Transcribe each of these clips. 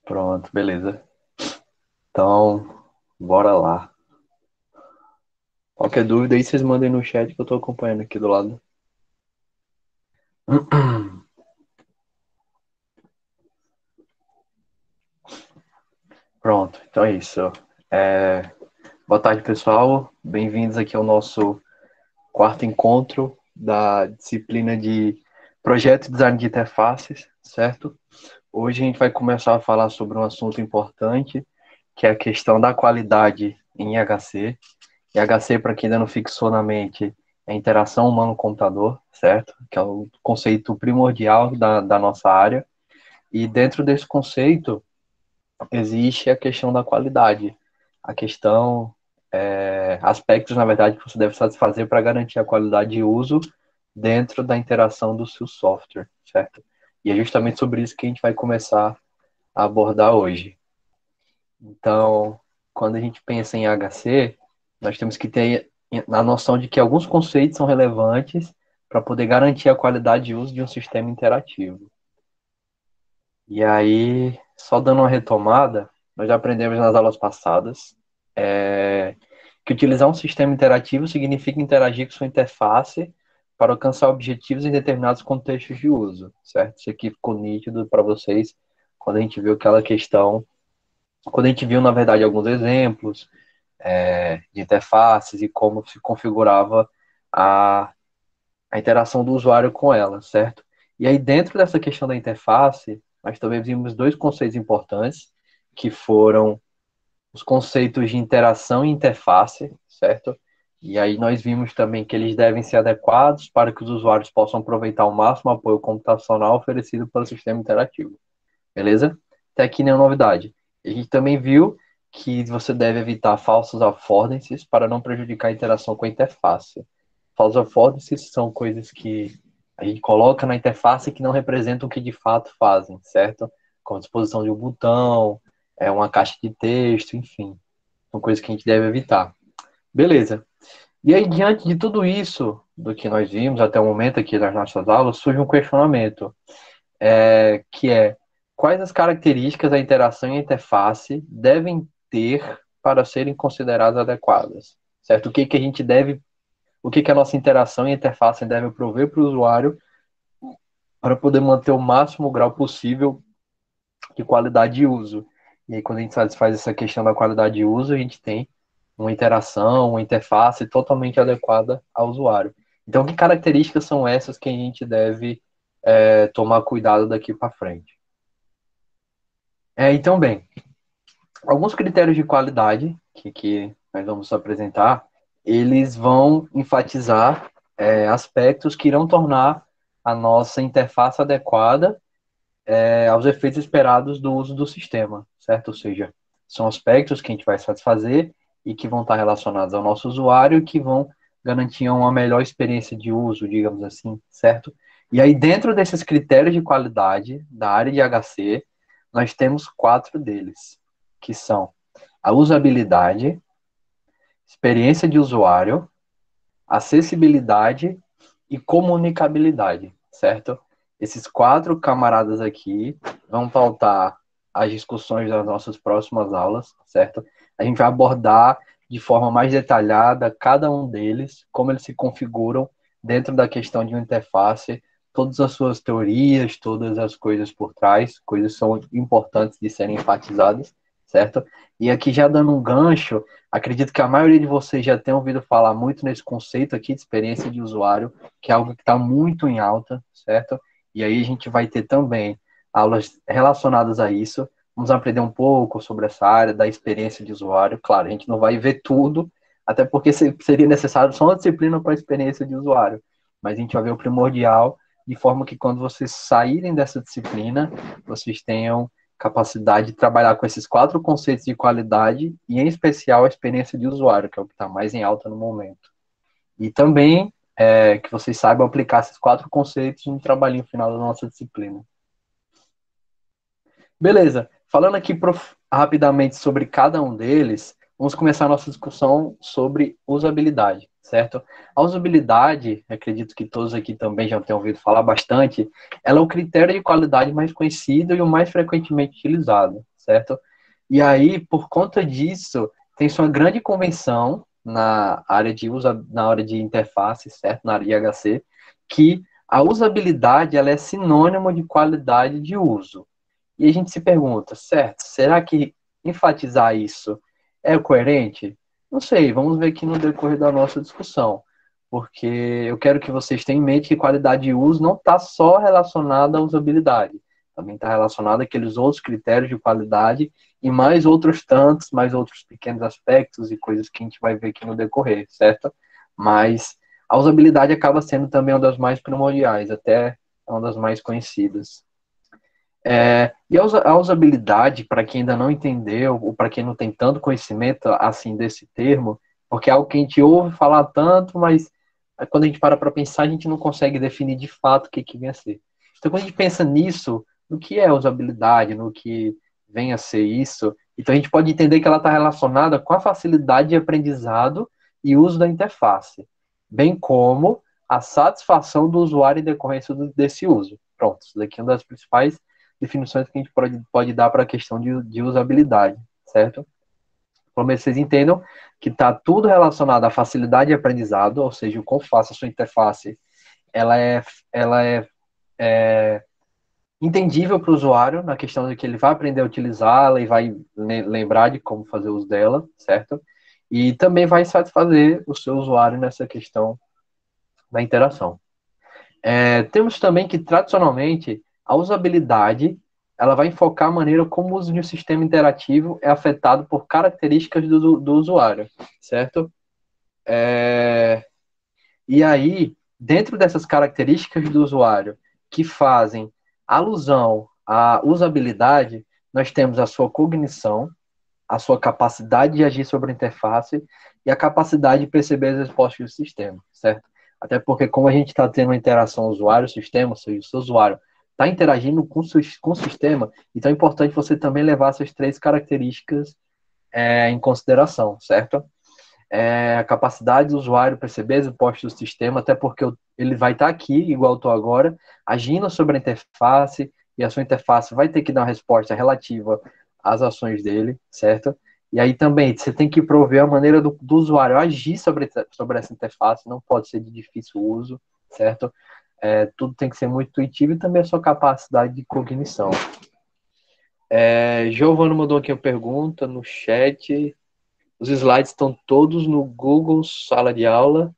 Pronto, beleza. Então, bora lá. Qualquer dúvida aí, vocês mandem no chat que eu tô acompanhando aqui do lado. Pronto, então é isso. Boa tarde, pessoal. Bem-vindos aqui ao nosso quarto encontro da disciplina de Projeto e Design de Interfaces, certo? Hoje a gente vai começar a falar sobre um assunto importante, que é a questão da qualidade em IHC. IHC, para quem ainda não fixou na mente, é interação humano-computador, certo? Que é o conceito primordial da nossa área. E dentro desse conceito, existe a questão da qualidade. A questão, aspectos, na verdade, que você deve satisfazer para garantir a qualidade de uso dentro da interação do seu software, certo? E é justamente sobre isso que a gente vai começar a abordar hoje. Então, quando a gente pensa em HC, nós temos que ter a noção de que alguns conceitos são relevantes para poder garantir a qualidade de uso de um sistema interativo. E aí, só dando uma retomada, nós já aprendemos nas aulas passadas que utilizar um sistema interativo significa interagir com sua interface para alcançar objetivos em determinados contextos de uso, certo? Isso aqui ficou nítido para vocês quando a gente viu aquela questão, quando a gente viu, na verdade, alguns exemplos de interfaces e como se configurava a, a interação do usuário com ela, certo? E aí, dentro dessa questão da interface, nós também vimos dois conceitos importantes, que foram os conceitos de interação e interface, certo? E aí nós vimos também que eles devem ser adequados para que os usuários possam aproveitar o máximo apoio computacional oferecido pelo sistema interativo, beleza? Até aqui nenhuma novidade. A gente também viu que você deve evitar falsos affordances para não prejudicar a interação com a interface. Falsos affordances são coisas que a gente coloca na interface que não representam o que de fato fazem, certo? Como a disposição de um botão, uma caixa de texto, enfim. São coisas que a gente deve evitar. Beleza. E aí, diante de tudo isso, do que nós vimos até o momento aqui nas nossas aulas, surge um questionamento, que é quais as características da interação e interface devem ter para serem consideradas adequadas, certo? O que a gente deve, o que a nossa interação e interface deve prover para o usuário para poder manter o máximo grau possível de qualidade de uso. E aí, quando a gente satisfaz essa questão da qualidade de uso, a gente tem uma interação, uma interface totalmente adequada ao usuário. Então, que características são essas que a gente deve tomar cuidado daqui para frente? Então, bem, alguns critérios de qualidade que nós vamos apresentar, eles vão enfatizar aspectos que irão tornar a nossa interface adequada aos efeitos esperados do uso do sistema, certo? Ou seja, são aspectos que a gente vai satisfazer e que vão estar relacionados ao nosso usuário e que vão garantir uma melhor experiência de uso, digamos assim, certo? E aí, dentro desses critérios de qualidade da área de HC, nós temos 4 deles, que são a usabilidade, experiência de usuário, acessibilidade e comunicabilidade, certo? Esses 4 camaradas aqui vão pautar as discussões das nossas próximas aulas, certo? A gente vai abordar de forma mais detalhada cada um deles, como eles se configuram dentro da questão de uma interface, todas as suas teorias, todas as coisas por trás, coisas que são importantes de serem enfatizadas, certo? E aqui já dando um gancho, acredito que a maioria de vocês já tem ouvido falar muito nesse conceito aqui de experiência de usuário, que é algo que está muito em alta, certo? E aí a gente vai ter também aulas relacionadas a isso. Vamos aprender um pouco sobre essa área da experiência de usuário. Claro, a gente não vai ver tudo, até porque seria necessário só uma disciplina para a experiência de usuário. Mas a gente vai ver o primordial, de forma que quando vocês saírem dessa disciplina, vocês tenham capacidade de trabalhar com esses 4 conceitos de qualidade e, em especial, a experiência de usuário, que é o que está mais em alta no momento. E também que vocês saibam aplicar esses 4 conceitos no trabalhinho final da nossa disciplina. Beleza. Falando aqui rapidamente sobre cada um deles, vamos começar a nossa discussão sobre usabilidade, certo? A usabilidade, acredito que todos aqui também já tenham ouvido falar bastante, ela é o critério de qualidade mais conhecido e o mais frequentemente utilizado, certo? E aí, por conta disso, tem-se uma grande convenção na área de na área de interface, certo? Na área de HC, que a usabilidade ela é sinônimo de qualidade de uso. E a gente se pergunta, certo, será que enfatizar isso é coerente? Não sei, vamos ver aqui no decorrer da nossa discussão, porque eu quero que vocês tenham em mente que qualidade de uso não está só relacionada à usabilidade, também está relacionada àqueles outros critérios de qualidade e mais outros tantos, mais outros pequenos aspectos e coisas que a gente vai ver aqui no decorrer, certo? Mas a usabilidade acaba sendo também uma das mais primordiais, até uma das mais conhecidas. E a usabilidade, para quem ainda não entendeu, ou para quem não tem tanto conhecimento assim desse termo, porque é algo que a gente ouve falar tanto, mas quando a gente para pensar, a gente não consegue definir de fato o que vem a ser. Então, quando a gente pensa nisso, no que é usabilidade, no que vem a ser isso, então a gente pode entender que ela está relacionada com a facilidade de aprendizado e uso da interface, bem como a satisfação do usuário em decorrência desse uso. Pronto, isso daqui é uma das principais definições que a gente pode dar para a questão de usabilidade, certo? Pelo menos vocês entendam que está tudo relacionado à facilidade de aprendizado, ou seja, o quão fácil a sua interface ela é entendível para o usuário, na questão de que ele vai aprender a utilizá-la e vai lembrar de como fazer uso dela, certo? E também vai satisfazer o seu usuário nessa questão da interação. Temos também que, tradicionalmente, a usabilidade ela vai enfocar a maneira como o uso de um sistema interativo é afetado por características do usuário, certo? E aí, dentro dessas características do usuário que fazem alusão à usabilidade, nós temos a sua cognição, a sua capacidade de agir sobre a interface e a capacidade de perceber as respostas do sistema, certo? Até porque, como a gente está tendo uma interação usuário-sistema, ou seja, o seu usuário está interagindo com o sistema, então é importante você também levar essas três características em consideração, certo? A capacidade do usuário perceber as respostas do sistema, até porque ele vai estar aqui, igual eu estou agora, agindo sobre a interface, e a sua interface vai ter que dar uma resposta relativa às ações dele, certo? E aí também você tem que prover a maneira do usuário agir sobre essa interface, não pode ser de difícil uso, certo? Tudo tem que ser muito intuitivo e também a sua capacidade de cognição. Giovana mandou aqui uma pergunta no chat. Os slides estão todos no Google Sala de Aula.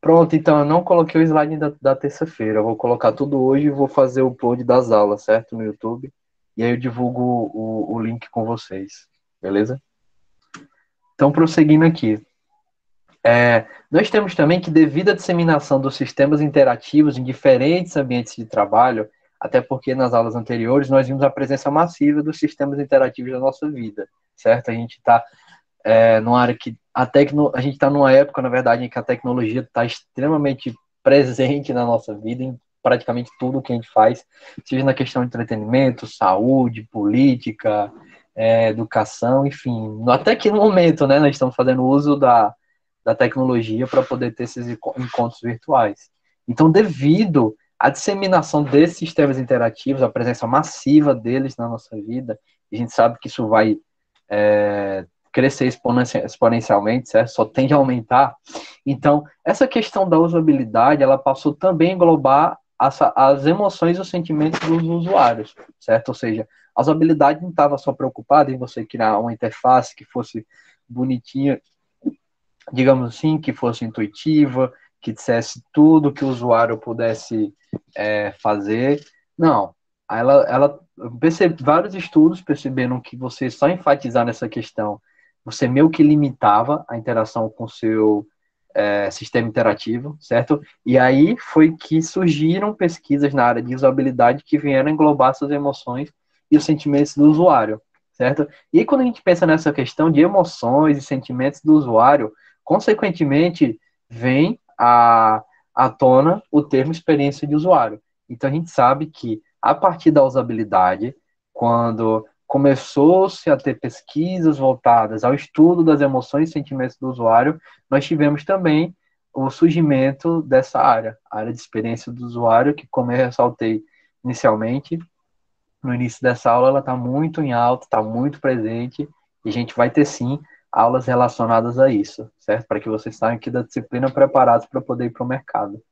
Pronto, então eu não coloquei o slide da terça-feira. Eu vou colocar tudo hoje e vou fazer o upload das aulas, certo? No YouTube. E aí eu divulgo o link com vocês. Beleza? Então, prosseguindo aqui. Nós temos também que, devido à disseminação dos sistemas interativos em diferentes ambientes de trabalho, até porque nas aulas anteriores nós vimos a presença massiva dos sistemas interativos na nossa vida, certo? A gente está numa área que a gente está numa época, na verdade, em que a tecnologia está extremamente presente na nossa vida, em praticamente tudo que a gente faz, seja na questão de entretenimento, saúde, política, educação, enfim. Até que no momento, né, nós estamos fazendo uso da tecnologia para poder ter esses encontros virtuais. Então, devido à disseminação desses sistemas interativos, a presença massiva deles na nossa vida, a gente sabe que isso vai crescer exponencialmente, certo? Só tende a aumentar. Então, essa questão da usabilidade, ela passou também a englobar as emoções e os sentimentos dos usuários, certo? Ou seja, a usabilidade não estava só preocupada em você criar uma interface que fosse bonitinha, digamos assim, que fosse intuitiva, que dissesse tudo que o usuário pudesse fazer. Não. Vários estudos perceberam que você só enfatizar nessa questão, você meio que limitava a interação com o seu sistema interativo, certo? E aí foi que surgiram pesquisas na área de usabilidade que vieram englobar essas emoções e os sentimentos do usuário, certo? E quando a gente pensa nessa questão de emoções e sentimentos do usuário, consequentemente, vem à tona o termo experiência de usuário. Então, a gente sabe que, a partir da usabilidade, quando começou-se a ter pesquisas voltadas ao estudo das emoções e sentimentos do usuário, nós tivemos também o surgimento dessa área, a área de experiência do usuário, que, como eu ressaltei inicialmente, no início dessa aula, ela está muito em alta, está muito presente, e a gente vai ter, sim, aulas relacionadas a isso, certo? Para que vocês saiam aqui da disciplina preparados para poder ir para o mercado.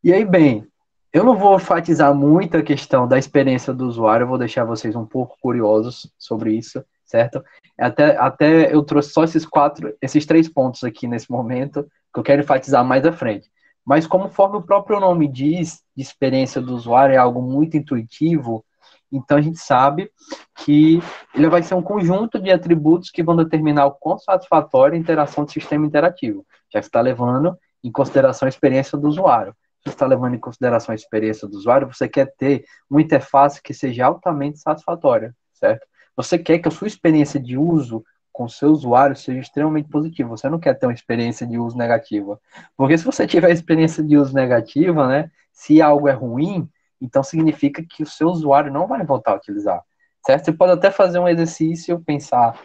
E aí, bem, eu não vou enfatizar muito a questão da experiência do usuário, eu vou deixar vocês um pouco curiosos sobre isso, certo? Até eu trouxe só esses 3 pontos aqui nesse momento, que eu quero enfatizar mais à frente. Mas conforme o próprio nome diz, de experiência do usuário é algo muito intuitivo, então a gente sabe que ele vai ser um conjunto de atributos que vão determinar o quão satisfatória a interação do sistema interativo. Já está levando em consideração a experiência do usuário. Você está levando em consideração a experiência do usuário, você quer ter uma interface que seja altamente satisfatória, certo? Você quer que a sua experiência de uso com o seu usuário seja extremamente positiva. Você não quer ter uma experiência de uso negativa. Porque se você tiver experiência de uso negativa, né, se algo é ruim, então significa que o seu usuário não vai voltar a utilizar, certo? Você pode até fazer um exercício, pensar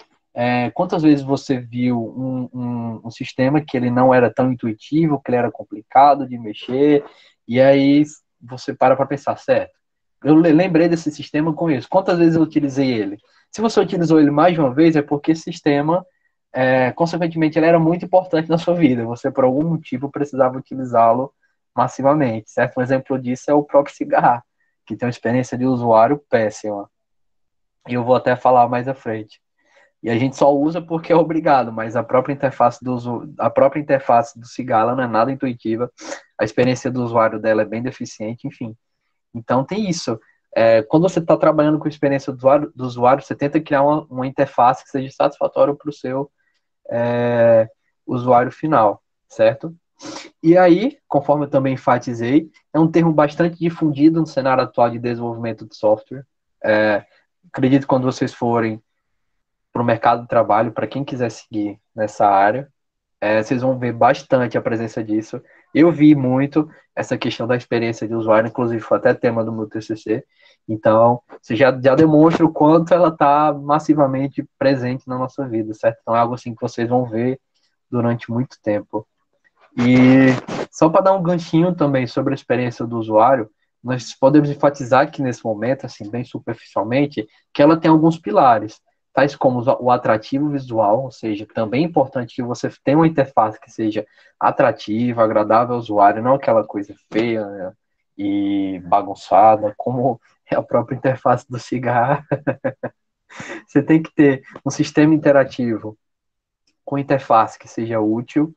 quantas vezes você viu um sistema que ele não era tão intuitivo, que ele era complicado de mexer, e aí você para pensar, certo? Eu lembrei desse sistema com isso. Quantas vezes eu utilizei ele? Se você utilizou ele mais de uma vez, é porque esse sistema, consequentemente, ele era muito importante na sua vida. Você, por algum motivo, precisava utilizá-lo massivamente, certo? Um exemplo disso é o próprio cigarro, que tem uma experiência de usuário péssima. E eu vou até falar mais à frente. E a gente só usa porque é obrigado, mas a própria interface do cigarro não é nada intuitiva, a experiência do usuário dela é bem deficiente, enfim. Então tem isso. Quando você está trabalhando com a experiência do usuário, você tenta criar uma interface que seja satisfatória para o seu usuário final, certo? E aí, conforme eu também enfatizei, é um termo bastante difundido no cenário atual de desenvolvimento de software. Acredito que quando vocês forem para o mercado de trabalho, para quem quiser seguir nessa área, vocês vão ver bastante a presença disso. Eu vi muito essa questão da experiência de usuário, inclusive foi até tema do meu TCC. Então, você já demonstra o quanto ela está massivamente presente na nossa vida, certo? Então, é algo assim que vocês vão ver durante muito tempo. E só para dar um ganchinho também sobre a experiência do usuário, nós podemos enfatizar aqui nesse momento, assim, bem superficialmente, que ela tem alguns pilares, tais como o atrativo visual, ou seja, também é importante que você tenha uma interface que seja atrativa, agradável ao usuário, não aquela coisa feia, né, e bagunçada, como é a própria interface do cigarro. Você tem que ter um sistema interativo com interface que seja útil,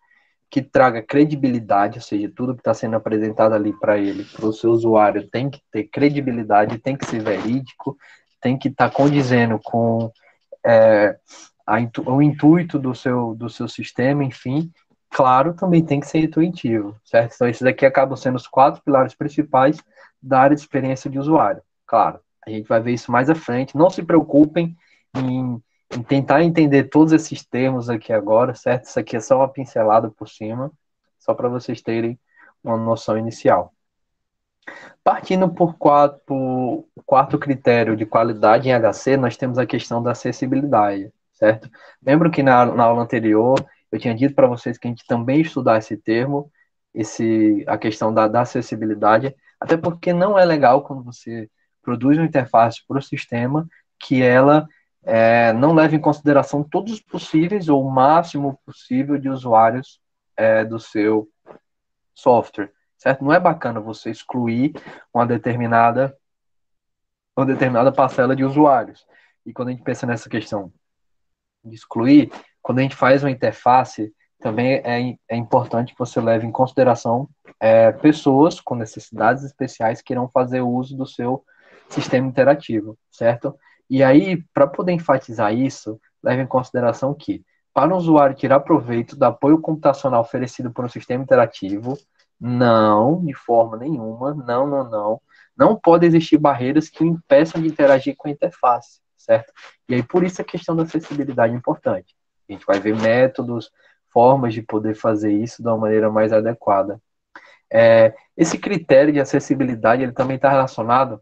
que traga credibilidade, ou seja, tudo que está sendo apresentado ali para ele, para o seu usuário, tem que ter credibilidade, tem que ser verídico, tem que estar condizendo com o intuito do seu sistema, enfim. Claro, também tem que ser intuitivo, certo? Então, esses aqui acabam sendo os 4 pilares principais da área de experiência de usuário. Claro, a gente vai ver isso mais à frente. Não se preocupem em tentar entender todos esses termos aqui agora, certo? Isso aqui é só uma pincelada por cima, só para vocês terem uma noção inicial. Partindo por quarto critério de qualidade em HC, nós temos a questão da acessibilidade, certo? Lembro que na aula anterior eu tinha dito para vocês que a gente também ia estudar esse termo, a questão da acessibilidade, até porque não é legal quando você produz uma interface para o sistema que ela não leva em consideração todos os possíveis ou o máximo possível de usuários do seu software, certo? Não é bacana você excluir uma determinada parcela de usuários. E quando a gente pensa nessa questão de excluir, quando a gente faz uma interface, também é importante que você leve em consideração pessoas com necessidades especiais que irão fazer uso do seu sistema interativo, certo? E aí, para poder enfatizar isso, leve em consideração que, para o usuário tirar proveito do apoio computacional oferecido por um sistema interativo, não, de forma nenhuma, não pode existir barreiras que o impeçam de interagir com a interface, certo? E aí, por isso, a questão da acessibilidade é importante. A gente vai ver métodos, formas de poder fazer isso de uma maneira mais adequada. Esse critério de acessibilidade, ele também está relacionado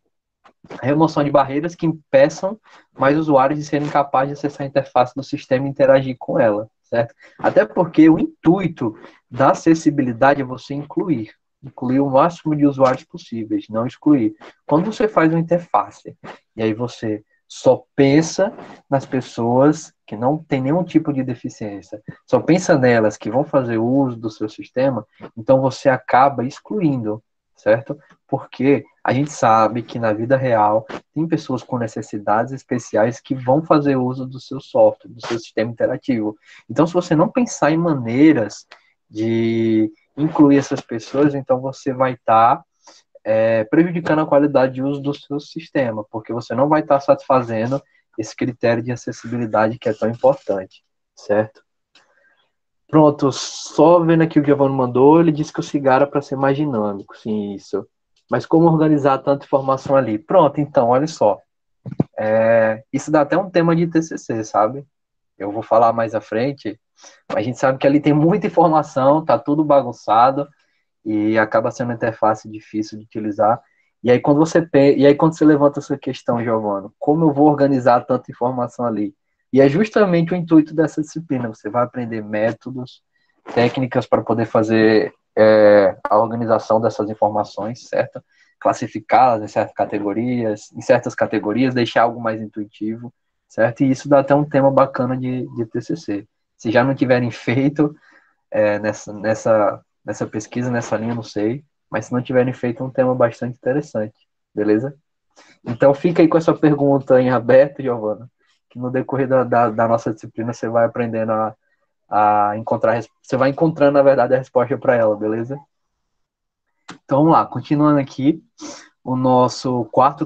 à remoção de barreiras que impeçam mais usuários de serem capazes de acessar a interface do sistema e interagir com ela, certo? Até porque o intuito da acessibilidade é você incluir o máximo de usuários possíveis, não excluir. Quando você faz uma interface e aí você só pensa nas pessoas que não têm nenhum tipo de deficiência, só pensa nelas que vão fazer uso do seu sistema, então você acaba excluindo, certo? Porque a gente sabe que na vida real tem pessoas com necessidades especiais que vão fazer uso do seu software, do seu sistema interativo. Então, se você não pensar em maneiras de incluir essas pessoas, então você vai estar prejudicando a qualidade de uso do seu sistema, porque você não vai estar satisfazendo esse critério de acessibilidade que é tão importante, certo? Pronto, só vendo aqui o que o Giovanni mandou, ele disse que o cigarro é para ser mais dinâmico, sim, isso. Mas como organizar tanta informação ali? Pronto, então, olha só. Isso dá até um tema de TCC, sabe? Eu vou falar mais à frente, mas a gente sabe que ali tem muita informação, tá tudo bagunçado, e acaba sendo uma interface difícil de utilizar. E aí quando você levanta essa questão, Giovana, como eu vou organizar tanta informação ali? E é justamente o intuito dessa disciplina. Você vai aprender métodos, técnicas para poder fazer a organização dessas informações, certo? Classificá-las em certas categorias, deixar algo mais intuitivo, certo? E isso dá até um tema bacana de TCC. Se já não tiverem feito nessa pesquisa, nessa linha, não sei, mas se não tiverem feito, é um tema bastante interessante, beleza? Então fica aí com essa pergunta em aberto, Giovana, que no decorrer da nossa disciplina você vai aprendendo a encontrar, você vai encontrando, na verdade, a resposta para ela, beleza? Então vamos lá, continuando aqui, o nosso quarto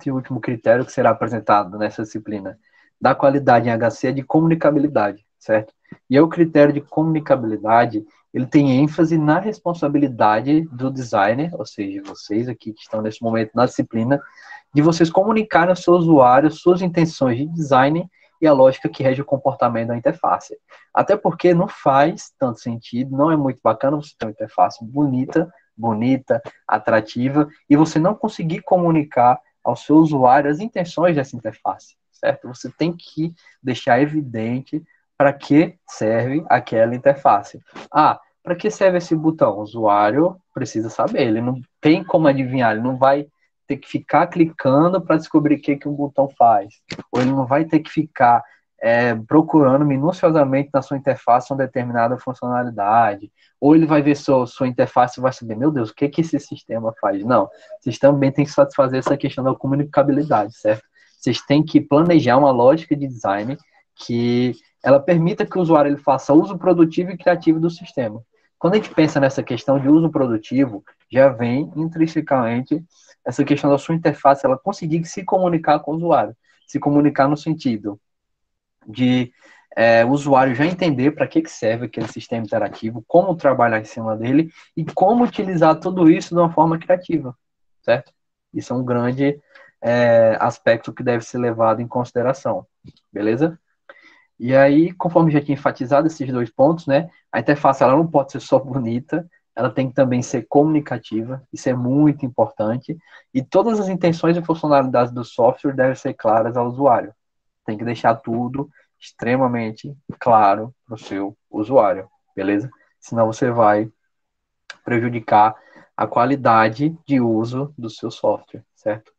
e último critério que será apresentado nessa disciplina da qualidade em HC é de comunicabilidade, certo? E é o critério de comunicabilidade, ele tem ênfase na responsabilidade do designer, ou seja, vocês aqui que estão nesse momento na disciplina, de vocês comunicarem ao seu usuário suas intenções de design e a lógica que rege o comportamento da interface. Até porque não faz tanto sentido, não é muito bacana você ter uma interface bonita, atrativa, e você não conseguir comunicar ao seu usuário as intenções dessa interface, certo? Você tem que deixar evidente para que serve aquela interface. Ah, para que serve esse botão? O usuário precisa saber, ele não tem como adivinhar, ele não vai ter que ficar clicando para descobrir o que um botão faz, ou ele não vai ter que ficar procurando minuciosamente na sua interface uma determinada funcionalidade, ou ele vai ver sua interface e vai saber, meu Deus, o que esse sistema faz? Não, vocês também têm que satisfazer essa questão da comunicabilidade, certo? Vocês têm que planejar uma lógica de design que ela permita que o usuário ele faça uso produtivo e criativo do sistema. Quando a gente pensa nessa questão de uso produtivo, já vem intrinsecamente essa questão da sua interface, ela conseguir se comunicar com o usuário. Se comunicar no sentido de o usuário já entender para que serve aquele sistema interativo, como trabalhar em cima dele e como utilizar tudo isso de uma forma criativa, certo? Isso é um grande aspecto que deve ser levado em consideração, beleza? E aí, conforme já tinha enfatizado esses dois pontos, né, a interface ela não pode ser só bonita, ela tem que também ser comunicativa, isso é muito importante, e todas as intenções e funcionalidades do software devem ser claras ao usuário. Tem que deixar tudo extremamente claro para o seu usuário, beleza? Senão você vai prejudicar a qualidade de uso do seu software, certo?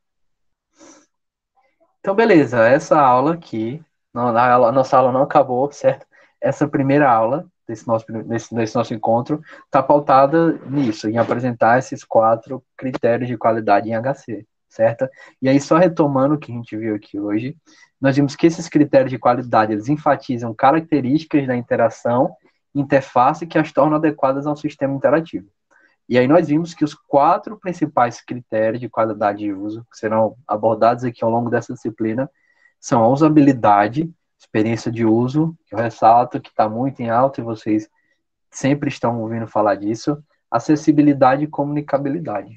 Então, beleza, essa aula aqui, não, a nossa aula não acabou, certo? Essa primeira aula desse nosso encontro está pautada nisso, em apresentar esses 4 critérios de qualidade em HC, certo? E aí, só retomando o que a gente viu aqui hoje, nós vimos que esses critérios de qualidade, eles enfatizam características da interação, interface que as tornam adequadas a um sistema interativo. E aí nós vimos que os 4 principais critérios de qualidade de uso, que serão abordados aqui ao longo dessa disciplina, são a usabilidade, experiência de uso, que eu ressalto que está muito em alta e vocês sempre estão ouvindo falar disso, acessibilidade e comunicabilidade.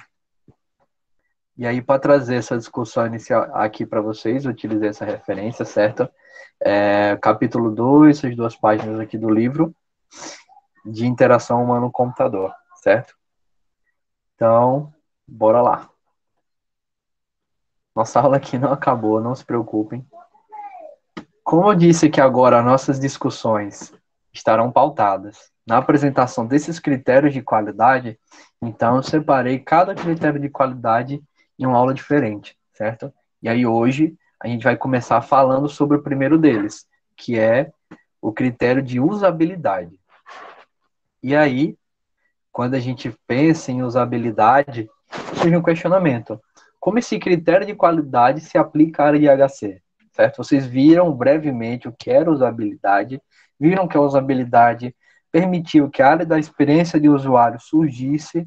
E aí, para trazer essa discussão inicial aqui para vocês, eu utilizei essa referência, certo? Capítulo 2, essas 2 páginas aqui do livro, de interação humano-computador, certo? Então, bora lá. Nossa aula aqui não acabou, não se preocupem. Como eu disse aqui agora, nossas discussões estarão pautadas. Na apresentação desses critérios de qualidade, então eu separei cada critério de qualidade em uma aula diferente, certo? E aí hoje a gente vai começar falando sobre o primeiro deles, que é o critério de usabilidade. E aí, quando a gente pensa em usabilidade, surge um questionamento. Como esse critério de qualidade se aplica à área de IHC? Certo? Vocês viram brevemente o que era usabilidade, viram que a usabilidade permitiu que a área da experiência de usuário surgisse,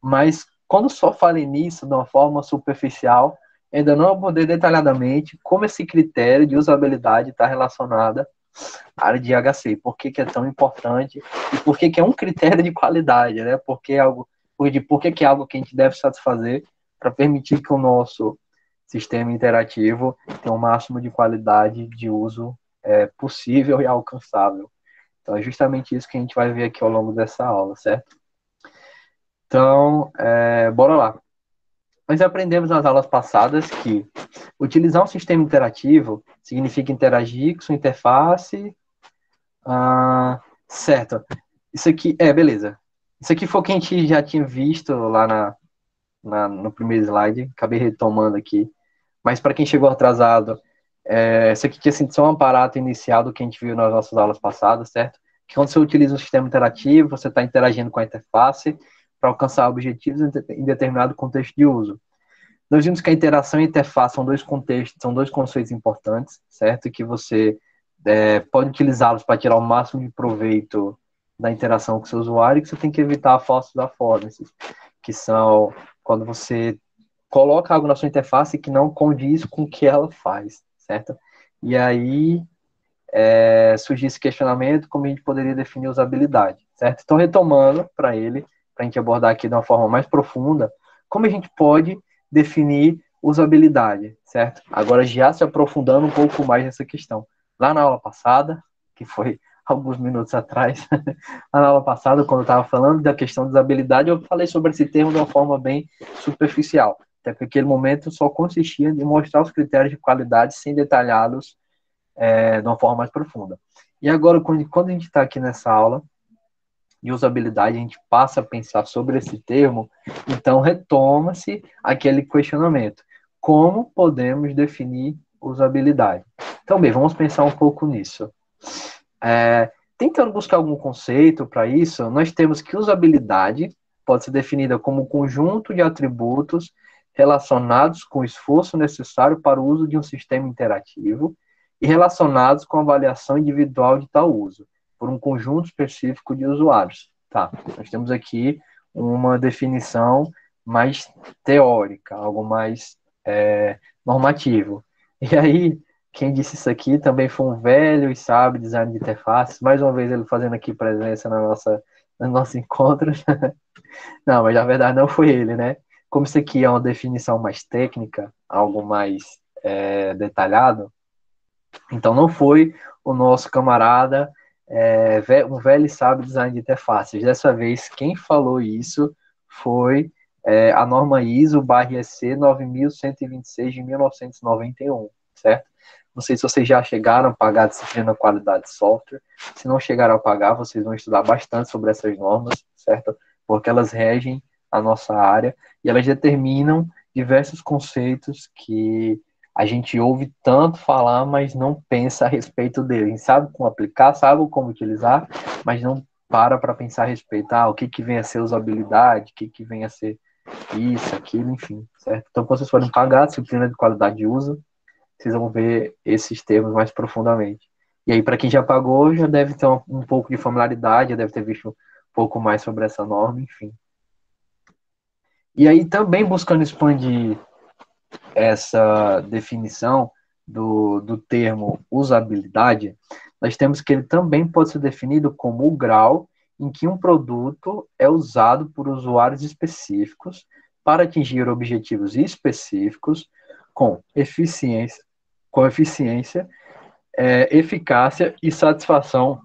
mas quando só falei nisso de uma forma superficial, ainda não abordei detalhadamente como esse critério de usabilidade está relacionado à área de IHC, por que é tão importante e por que é um critério de qualidade, né? Por que é algo que é algo que a gente deve satisfazer para permitir que o nosso sistema interativo tenha o máximo de qualidade de uso possível e alcançável. Então, é justamente isso que a gente vai ver aqui ao longo dessa aula, certo? Então, bora lá. Nós aprendemos nas aulas passadas que utilizar um sistema interativo significa interagir com sua interface. Certo. Isso aqui, beleza. Isso aqui foi o que a gente já tinha visto lá no primeiro slide. Acabei retomando aqui. Mas para quem chegou atrasado, isso aqui tinha sido só um aparato inicial do que a gente viu nas nossas aulas passadas, certo? Que quando você utiliza um sistema interativo, você está interagindo com a interface para alcançar objetivos em determinado contexto de uso. Nós vimos que a interação e a interface são dois contextos, são dois conceitos importantes, certo? Que você pode utilizá-los para tirar o máximo de proveito da interação com o seu usuário, e que você tem que evitar falsos affordances, que são quando você coloca algo na sua interface que não condiz com o que ela faz, certo? E aí surgiu esse questionamento, como a gente poderia definir usabilidade, certo? Então, retomando para a gente abordar aqui de uma forma mais profunda, como a gente pode definir usabilidade, certo? Agora, já se aprofundando um pouco mais nessa questão. Lá na aula passada, que foi alguns minutos atrás, lá na aula passada, quando eu estava falando da questão de usabilidade, eu falei sobre esse termo de uma forma bem superficial, até porque aquele momento só consistia em mostrar os critérios de qualidade sem detalhá-los de uma forma mais profunda. E agora, quando a gente está aqui nessa aula de usabilidade, a gente passa a pensar sobre esse termo, então retoma-se aquele questionamento. Como podemos definir usabilidade? Então, bem, vamos pensar um pouco nisso. Tentando buscar algum conceito para isso, nós temos que usabilidade pode ser definida como um conjunto de atributos relacionados com o esforço necessário para o uso de um sistema interativo e relacionados com a avaliação individual de tal uso, por um conjunto específico de usuários. Tá, nós temos aqui uma definição mais teórica, algo mais normativo. E aí, quem disse isso aqui também foi um velho e sábio design de interfaces, mais uma vez ele fazendo aqui presença no nosso encontro. Não, mas na verdade não foi ele, né? Como isso aqui é uma definição mais técnica, algo mais detalhado, então não foi o nosso camarada, um velho e sábio design de interfaces. Dessa vez, quem falou isso foi a norma ISO/EC 9126 de 1991, certo? Não sei se vocês já chegaram a pagar a disciplina qualidade de software. Se não chegaram a pagar, vocês vão estudar bastante sobre essas normas, certo? Porque elas regem a nossa área e elas determinam diversos conceitos que a gente ouve tanto falar, mas não pensa a respeito dele. A gente sabe como aplicar, sabe como utilizar, mas não para pensar a respeito. O que vem a ser usabilidade, o que vem a ser isso, aquilo, enfim, certo? Então, quando vocês forem pagar a disciplina de qualidade de uso, vocês vão ver esses termos mais profundamente. E aí, para quem já pagou, já deve ter um pouco de familiaridade, já deve ter visto um pouco mais sobre essa norma, enfim. E aí, também buscando expandir essa definição do termo usabilidade, nós temos que ele também pode ser definido como o grau em que um produto é usado por usuários específicos para atingir objetivos específicos com eficiência, eficácia e satisfação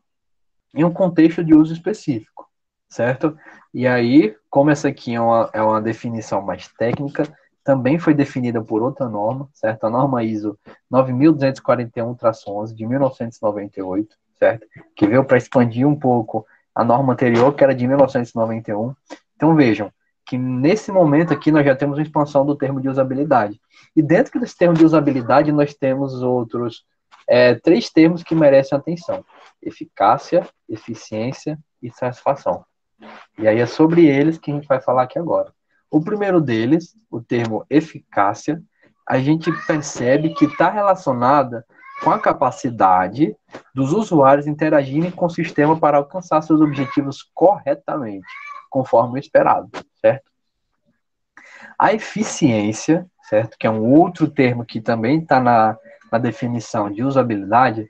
em um contexto de uso específico, certo? E aí, como essa aqui é uma definição mais técnica, também foi definida por outra norma, certo? A norma ISO 9241-11 de 1998, certo? Que veio para expandir um pouco a norma anterior, que era de 1991. Então, vejam, que nesse momento aqui nós já temos uma expansão do termo de usabilidade. E dentro desse termo de usabilidade, nós temos outros 3 termos que merecem atenção: eficácia, eficiência e satisfação. E aí é sobre eles que a gente vai falar aqui agora. O primeiro deles, o termo eficácia, a gente percebe que está relacionada com a capacidade dos usuários interagirem com o sistema para alcançar seus objetivos corretamente, conforme o esperado, certo? A eficiência, certo, que é um outro termo que também está na definição de usabilidade,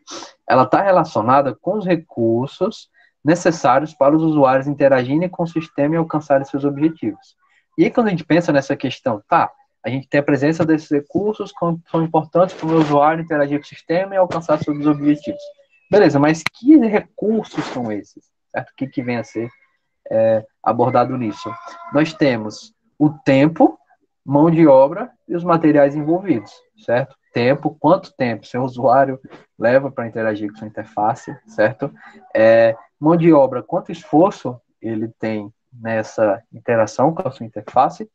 ela está relacionada com os recursos necessários para os usuários interagirem com o sistema e alcançarem seus objetivos. E aí, quando a gente pensa nessa questão, a gente tem a presença desses recursos que são importantes para o usuário interagir com o sistema e alcançar seus objetivos. Beleza, mas que recursos são esses? Certo? O que vem a ser abordado nisso? Nós temos o tempo, mão de obra e os materiais envolvidos, certo? Tempo, quanto tempo seu usuário leva para interagir com sua interface, certo? Mão de obra, quanto esforço ele tem nessa interação com a sua interface.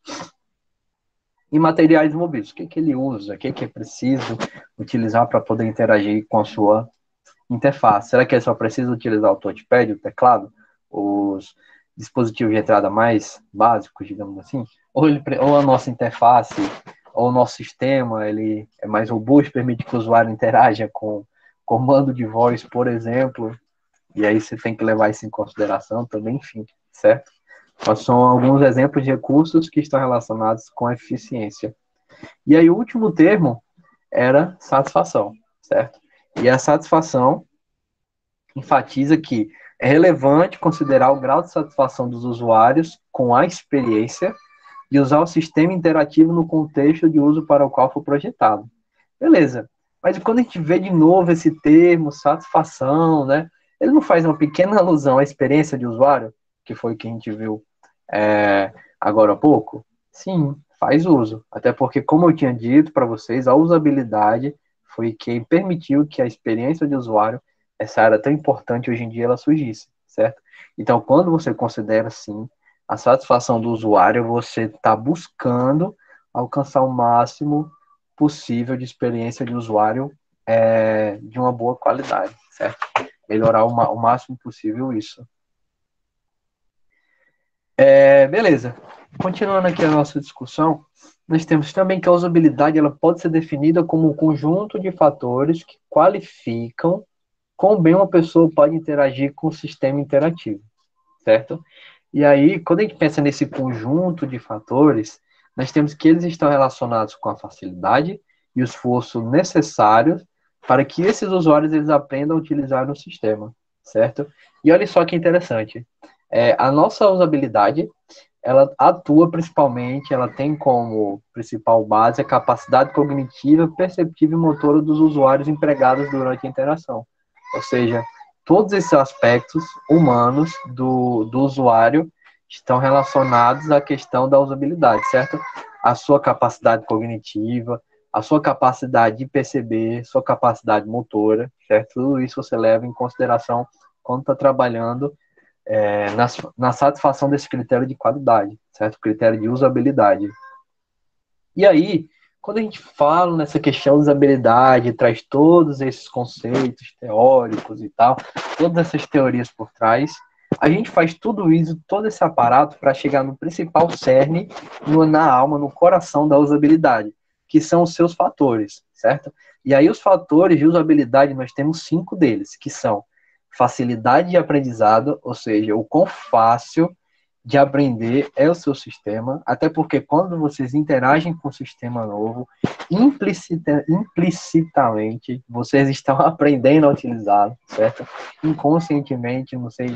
E materiais envolvidos, o que ele usa, o que é preciso utilizar para poder interagir com a sua interface. Será que ele só precisa utilizar o touchpad, o teclado, os dispositivos de entrada mais básicos, digamos assim? Ou a nossa interface, ou o nosso sistema, ele é mais robusto, permite que o usuário interaja com comando de voz, por exemplo, e aí você tem que levar isso em consideração também, enfim, certo? Mas são alguns exemplos de recursos que estão relacionados com a eficiência. E aí o último termo era satisfação, certo? E a satisfação enfatiza que é relevante considerar o grau de satisfação dos usuários com a experiência de usar o sistema interativo no contexto de uso para o qual foi projetado. Beleza, mas quando a gente vê de novo esse termo, satisfação, né? Ele não faz uma pequena alusão à experiência de usuário, que foi o que a gente viu agora há pouco? Sim, faz uso. Até porque, como eu tinha dito para vocês, a usabilidade foi quem permitiu que a experiência de usuário, essa área tão importante hoje em dia, ela surgisse, certo? Então, quando você considera, sim, a satisfação do usuário, você está buscando alcançar o máximo possível de experiência de usuário de uma boa qualidade, certo? Melhorar o máximo possível isso. Beleza. Continuando aqui a nossa discussão, nós temos também que a usabilidade ela pode ser definida como um conjunto de fatores que qualificam quão bem uma pessoa pode interagir com o sistema interativo, certo? E aí, quando a gente pensa nesse conjunto de fatores, nós temos que eles estão relacionados com a facilidade e o esforço necessários para que esses usuários eles aprendam a utilizar o sistema, certo? E olha só que interessante. A nossa usabilidade, ela atua principalmente, ela tem como principal base a capacidade cognitiva, perceptiva e motora dos usuários empregados durante a interação. Ou seja, todos esses aspectos humanos do usuário estão relacionados à questão da usabilidade, certo? A sua capacidade cognitiva, a sua capacidade de perceber, sua capacidade motora, certo? Tudo isso você leva em consideração quando está trabalhando na satisfação desse critério de qualidade, certo? Critério de usabilidade. E aí, quando a gente fala nessa questão de usabilidade, traz todos esses conceitos teóricos e tal, todas essas teorias por trás, a gente faz tudo isso, todo esse aparato para chegar no principal cerne, na alma, no coração da usabilidade, que são os seus fatores, certo? E aí os fatores de usabilidade, nós temos 5 deles, que são facilidade de aprendizado, ou seja, o quão fácil de aprender é o seu sistema, até porque quando vocês interagem com o sistema novo, implicitamente, vocês estão aprendendo a utilizá-lo, certo? Inconscientemente, não sei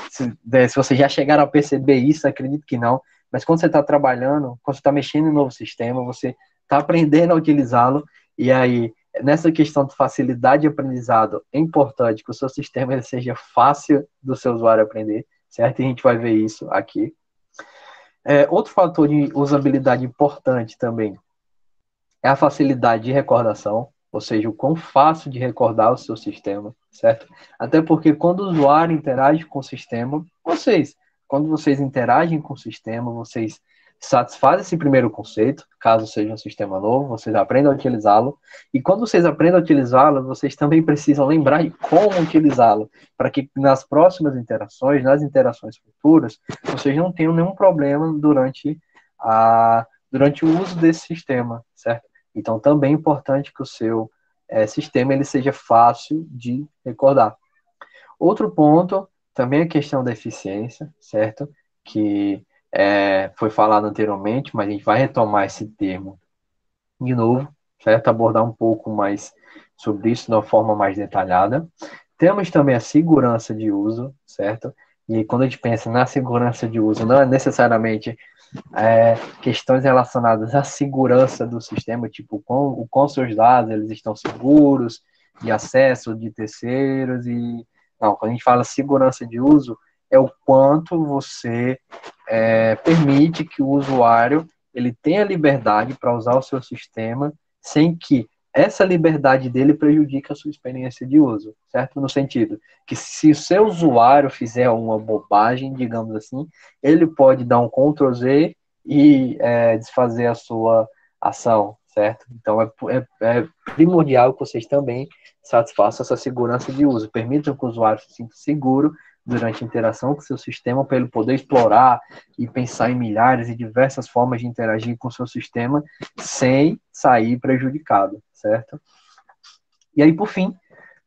se vocês já chegaram a perceber isso, acredito que não, mas quando você está trabalhando, quando você está mexendo em um novo sistema, você está aprendendo a utilizá-lo, e aí, nessa questão de facilidade de aprendizado, é importante que o seu sistema ele seja fácil do seu usuário aprender, certo? E a gente vai ver isso aqui. Outro fator de usabilidade importante também é a facilidade de recordação, ou seja, o quão fácil de recordar o seu sistema, certo? Até porque quando o usuário interage com o sistema, quando vocês interagem com o sistema, vocês satisfazem esse primeiro conceito, caso seja um sistema novo, vocês aprendem a utilizá-lo, e quando vocês aprendem a utilizá-lo, vocês também precisam lembrar de como utilizá-lo, para que nas próximas interações, nas interações futuras, vocês não tenham nenhum problema durante o uso desse sistema, certo? Então, também é importante que o seu sistema ele seja fácil de recordar. Outro ponto, também a questão da eficiência, certo? Que foi falado anteriormente, mas a gente vai retomar esse termo de novo, certo? Abordar um pouco mais sobre isso de uma forma mais detalhada. Temos também a segurança de uso, certo? E quando a gente pensa na segurança de uso, não é necessariamente questões relacionadas à segurança do sistema, tipo o quão seus dados eles estão seguros, de acesso de terceiros, e não, quando a gente fala segurança de uso, é o quanto você permite que o usuário ele tenha liberdade para usar o seu sistema sem que essa liberdade dele prejudique a sua experiência de uso, certo? No sentido que se o seu usuário fizer uma bobagem, digamos assim, ele pode dar um Ctrl Z e desfazer a sua ação, certo? Então é primordial que vocês também satisfaçam essa segurança de uso, permitam que o usuário se sinta seguro durante a interação com o seu sistema para ele poder explorar e pensar em milhares e diversas formas de interagir com o seu sistema sem sair prejudicado, certo? E aí, por fim,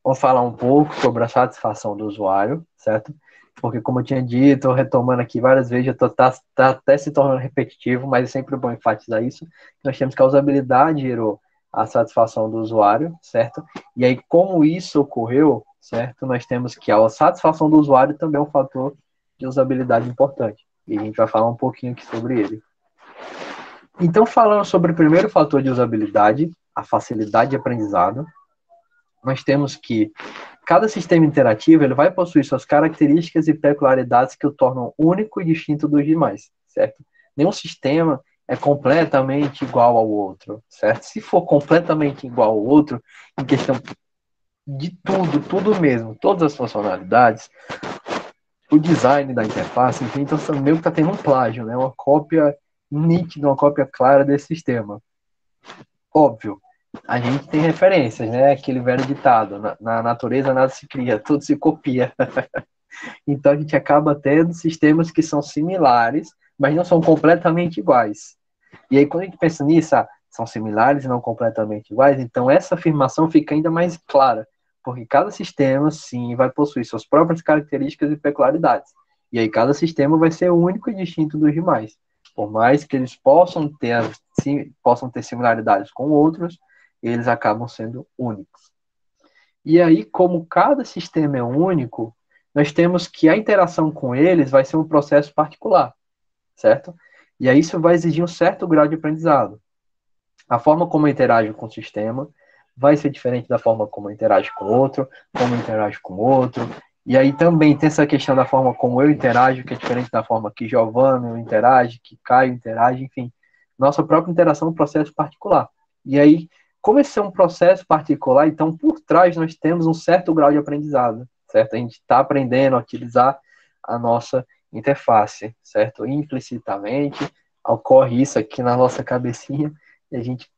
vamos falar um pouco sobre a satisfação do usuário, certo? Porque, como eu tinha dito, retomando aqui várias vezes, tá até se tornando repetitivo, mas é sempre bom enfatizar isso. Nós temos que a usabilidade gerou a satisfação do usuário, certo? E aí, como isso ocorreu, certo? Nós temos que a satisfação do usuário também é um fator de usabilidade importante. E a gente vai falar um pouquinho aqui sobre ele. Então, falando sobre o primeiro fator de usabilidade, a facilidade de aprendizado, nós temos que cada sistema interativo ele vai possuir suas características e peculiaridades que o tornam único e distinto dos demais, certo? Nenhum sistema é completamente igual ao outro, certo? Se for completamente igual ao outro, em questão de tudo mesmo, todas as funcionalidades, o design da interface, enfim, então meio que está tendo um plágio, né? Uma cópia nítida, uma cópia clara desse sistema. Óbvio, a gente tem referências, né? Aquele velho ditado, na natureza nada se cria, tudo se copia. Então a gente acaba tendo sistemas que são similares, mas não são completamente iguais. E aí quando a gente pensa nisso, são similares e não completamente iguais, então essa afirmação fica ainda mais clara, porque cada sistema, sim, vai possuir suas próprias características e peculiaridades. E aí cada sistema vai ser único e distinto dos demais. Por mais que eles possam ter similaridades com outros, eles acabam sendo únicos. E aí, como cada sistema é único, nós temos que a interação com eles vai ser um processo particular, certo? E aí isso vai exigir um certo grau de aprendizado. A forma como eu interajo com o sistema vai ser diferente da forma como eu interajo com outro, como eu interajo com outro. E aí também tem essa questão da forma como eu interajo, que é diferente da forma que Giovanni interage, que Caio interage, enfim. Nossa própria interação é um processo particular. E aí, como esse é um processo particular, então por trás nós temos um certo grau de aprendizado, certo? A gente está aprendendo a utilizar a nossa interface, certo? Implicitamente ocorre isso aqui na nossa cabecinha e a gente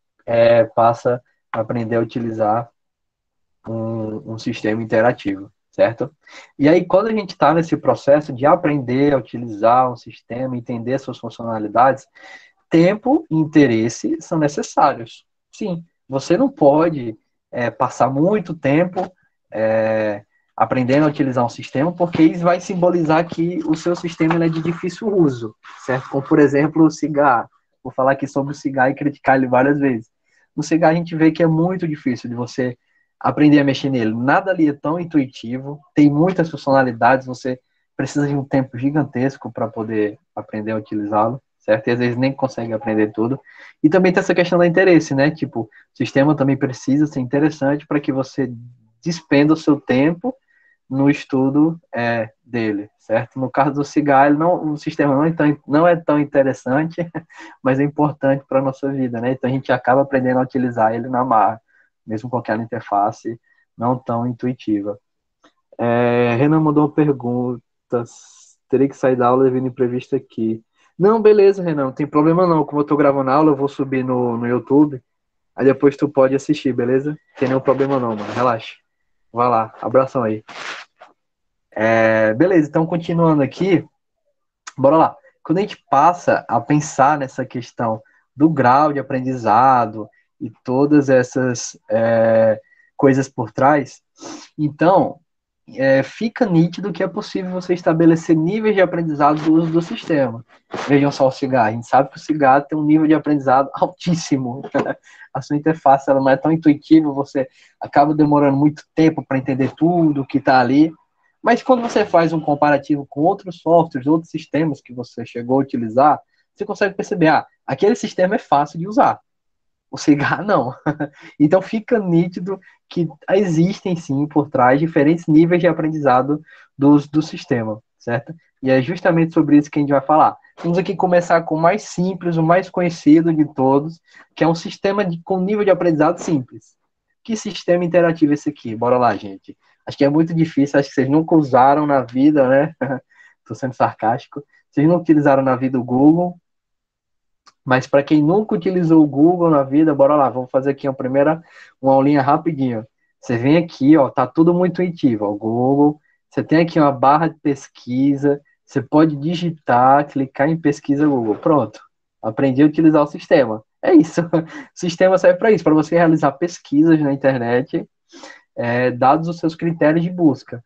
passa a aprender a utilizar um sistema interativo, certo? E aí, quando a gente está nesse processo de aprender a utilizar um sistema, entender suas funcionalidades, tempo e interesse são necessários. Sim, você não pode passar muito tempo aprendendo a utilizar um sistema, porque isso vai simbolizar que o seu sistema é de difícil uso, certo? Como, por exemplo, o cigarro. Vou falar aqui sobre o cigarro e criticar ele várias vezes. No cigarro a gente vê que é muito difícil de você aprender a mexer nele. Nada ali é tão intuitivo, tem muitas funcionalidades, você precisa de um tempo gigantesco para poder aprender a utilizá-lo, certo? E às vezes nem consegue aprender tudo. E também tem essa questão do interesse, né? Tipo, o sistema também precisa ser interessante para que você despenda o seu tempo no estudo dele, certo? No caso do cigarro, o sistema não é tão interessante, mas é importante para a nossa vida, né? Então a gente acaba aprendendo a utilizar ele na marra, mesmo com aquela interface não tão intuitiva. Renan mandou uma pergunta. Terei que sair da aula devido imprevisto aqui. Não, beleza, Renan, não tem problema não. Como eu tô gravando a aula, eu vou subir no YouTube. Aí depois tu pode assistir, beleza? Não tem nenhum problema não, mano. Relaxa. Vai lá. Abração aí. Beleza, então continuando aqui. Bora lá. Quando a gente passa a pensar nessa questão do grau de aprendizado e todas essas coisas por trás, então fica nítido que é possível você estabelecer níveis de aprendizado do uso do sistema. Vejam só o cigarro. A gente sabe que o cigarro tem um nível de aprendizado altíssimo. A sua interface ela não é tão intuitiva, você acaba demorando muito tempo para entender tudo que está ali. Mas quando você faz um comparativo com outros softwares, outros sistemas que você chegou a utilizar, você consegue perceber, aquele sistema é fácil de usar. O cigarro não. Então fica nítido que existem sim por trás diferentes níveis de aprendizado do sistema, certo? E é justamente sobre isso que a gente vai falar. Vamos aqui começar com o mais simples, o mais conhecido de todos, que é um sistema com nível de aprendizado simples. Que sistema interativo é esse aqui? Bora lá, gente. Acho que é muito difícil, acho que vocês nunca usaram na vida, né? Tô sendo sarcástico. Vocês não utilizaram na vida o Google, mas para quem nunca utilizou o Google na vida, bora lá, vamos fazer aqui uma aulinha rapidinho. Você vem aqui, ó, tá tudo muito intuitivo, ó, o Google, você tem aqui uma barra de pesquisa, você pode digitar, clicar em pesquisa Google, pronto, aprendi a utilizar o sistema. É isso, o sistema serve para isso, para você realizar pesquisas na internet, dados os seus critérios de busca.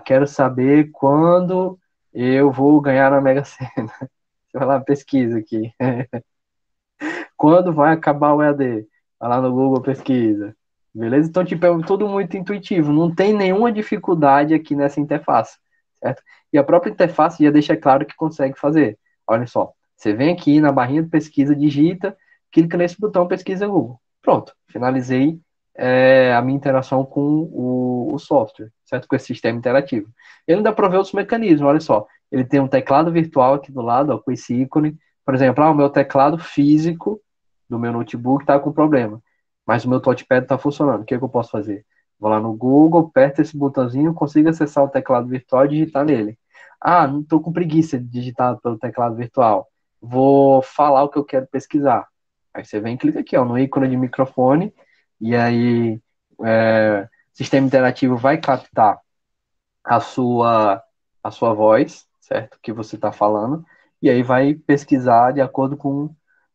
Quero saber quando eu vou ganhar na Mega Sena. Você vai lá, pesquisa aqui. Quando vai acabar o EAD? Vai lá no Google pesquisa. Beleza? Então, tipo, é tudo muito intuitivo. Não tem nenhuma dificuldade aqui nessa interface, certo? E a própria interface já deixa claro que consegue fazer. Olha só. Você vem aqui na barrinha de pesquisa, digita, clica nesse botão pesquisa Google. Pronto. Finalizei a minha interação com o software, certo? Com esse sistema interativo. Ele ainda provê outros mecanismos, olha só. Ele tem um teclado virtual aqui do lado, ó, com esse ícone. Por exemplo, o meu teclado físico do meu notebook está com problema, mas o meu touchpad está funcionando. O que, é que eu posso fazer? Vou lá no Google, aperto esse botãozinho, consigo acessar o teclado virtual e digitar nele. Não estou com preguiça de digitar pelo teclado virtual. Vou falar o que eu quero pesquisar. Aí você vem e clica aqui, ó, no ícone de microfone, e aí o sistema interativo vai captar a sua voz, certo? Que você está falando, e aí vai pesquisar de acordo com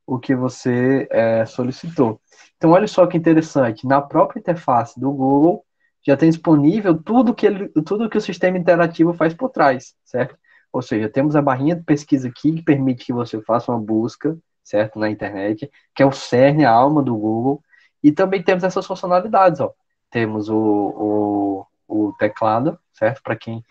o que você solicitou. Então, olha só que interessante, na própria interface do Google já tem disponível tudo que o sistema interativo faz por trás, certo? Ou seja, temos a barrinha de pesquisa aqui que permite que você faça uma busca, certo, na internet, que é o cerne, a alma do Google, e também temos essas funcionalidades, ó. Temos o teclado, certo? Para quem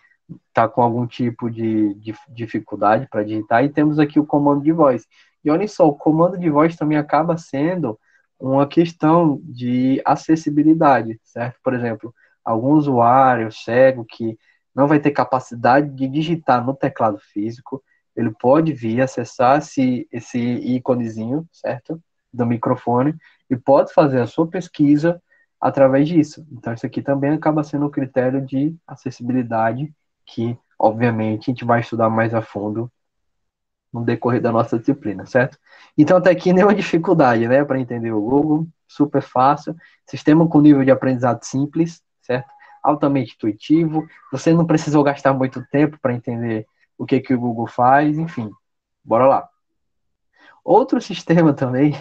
está com algum tipo de dificuldade para digitar, e temos aqui o comando de voz. E olha só, o comando de voz também acaba sendo uma questão de acessibilidade, certo? Por exemplo, algum usuário cego que não vai ter capacidade de digitar no teclado físico, ele pode vir acessar esse íconezinho, certo? Do microfone, e pode fazer a sua pesquisa através disso. Então, isso aqui também acaba sendo um critério de acessibilidade que, obviamente, a gente vai estudar mais a fundo no decorrer da nossa disciplina, certo? Então, até aqui nenhuma dificuldade, né, para entender o Google, super fácil, sistema com nível de aprendizado simples, certo? Altamente intuitivo, você não precisou gastar muito tempo para entender o que o Google faz, enfim, bora lá. Outro sistema também,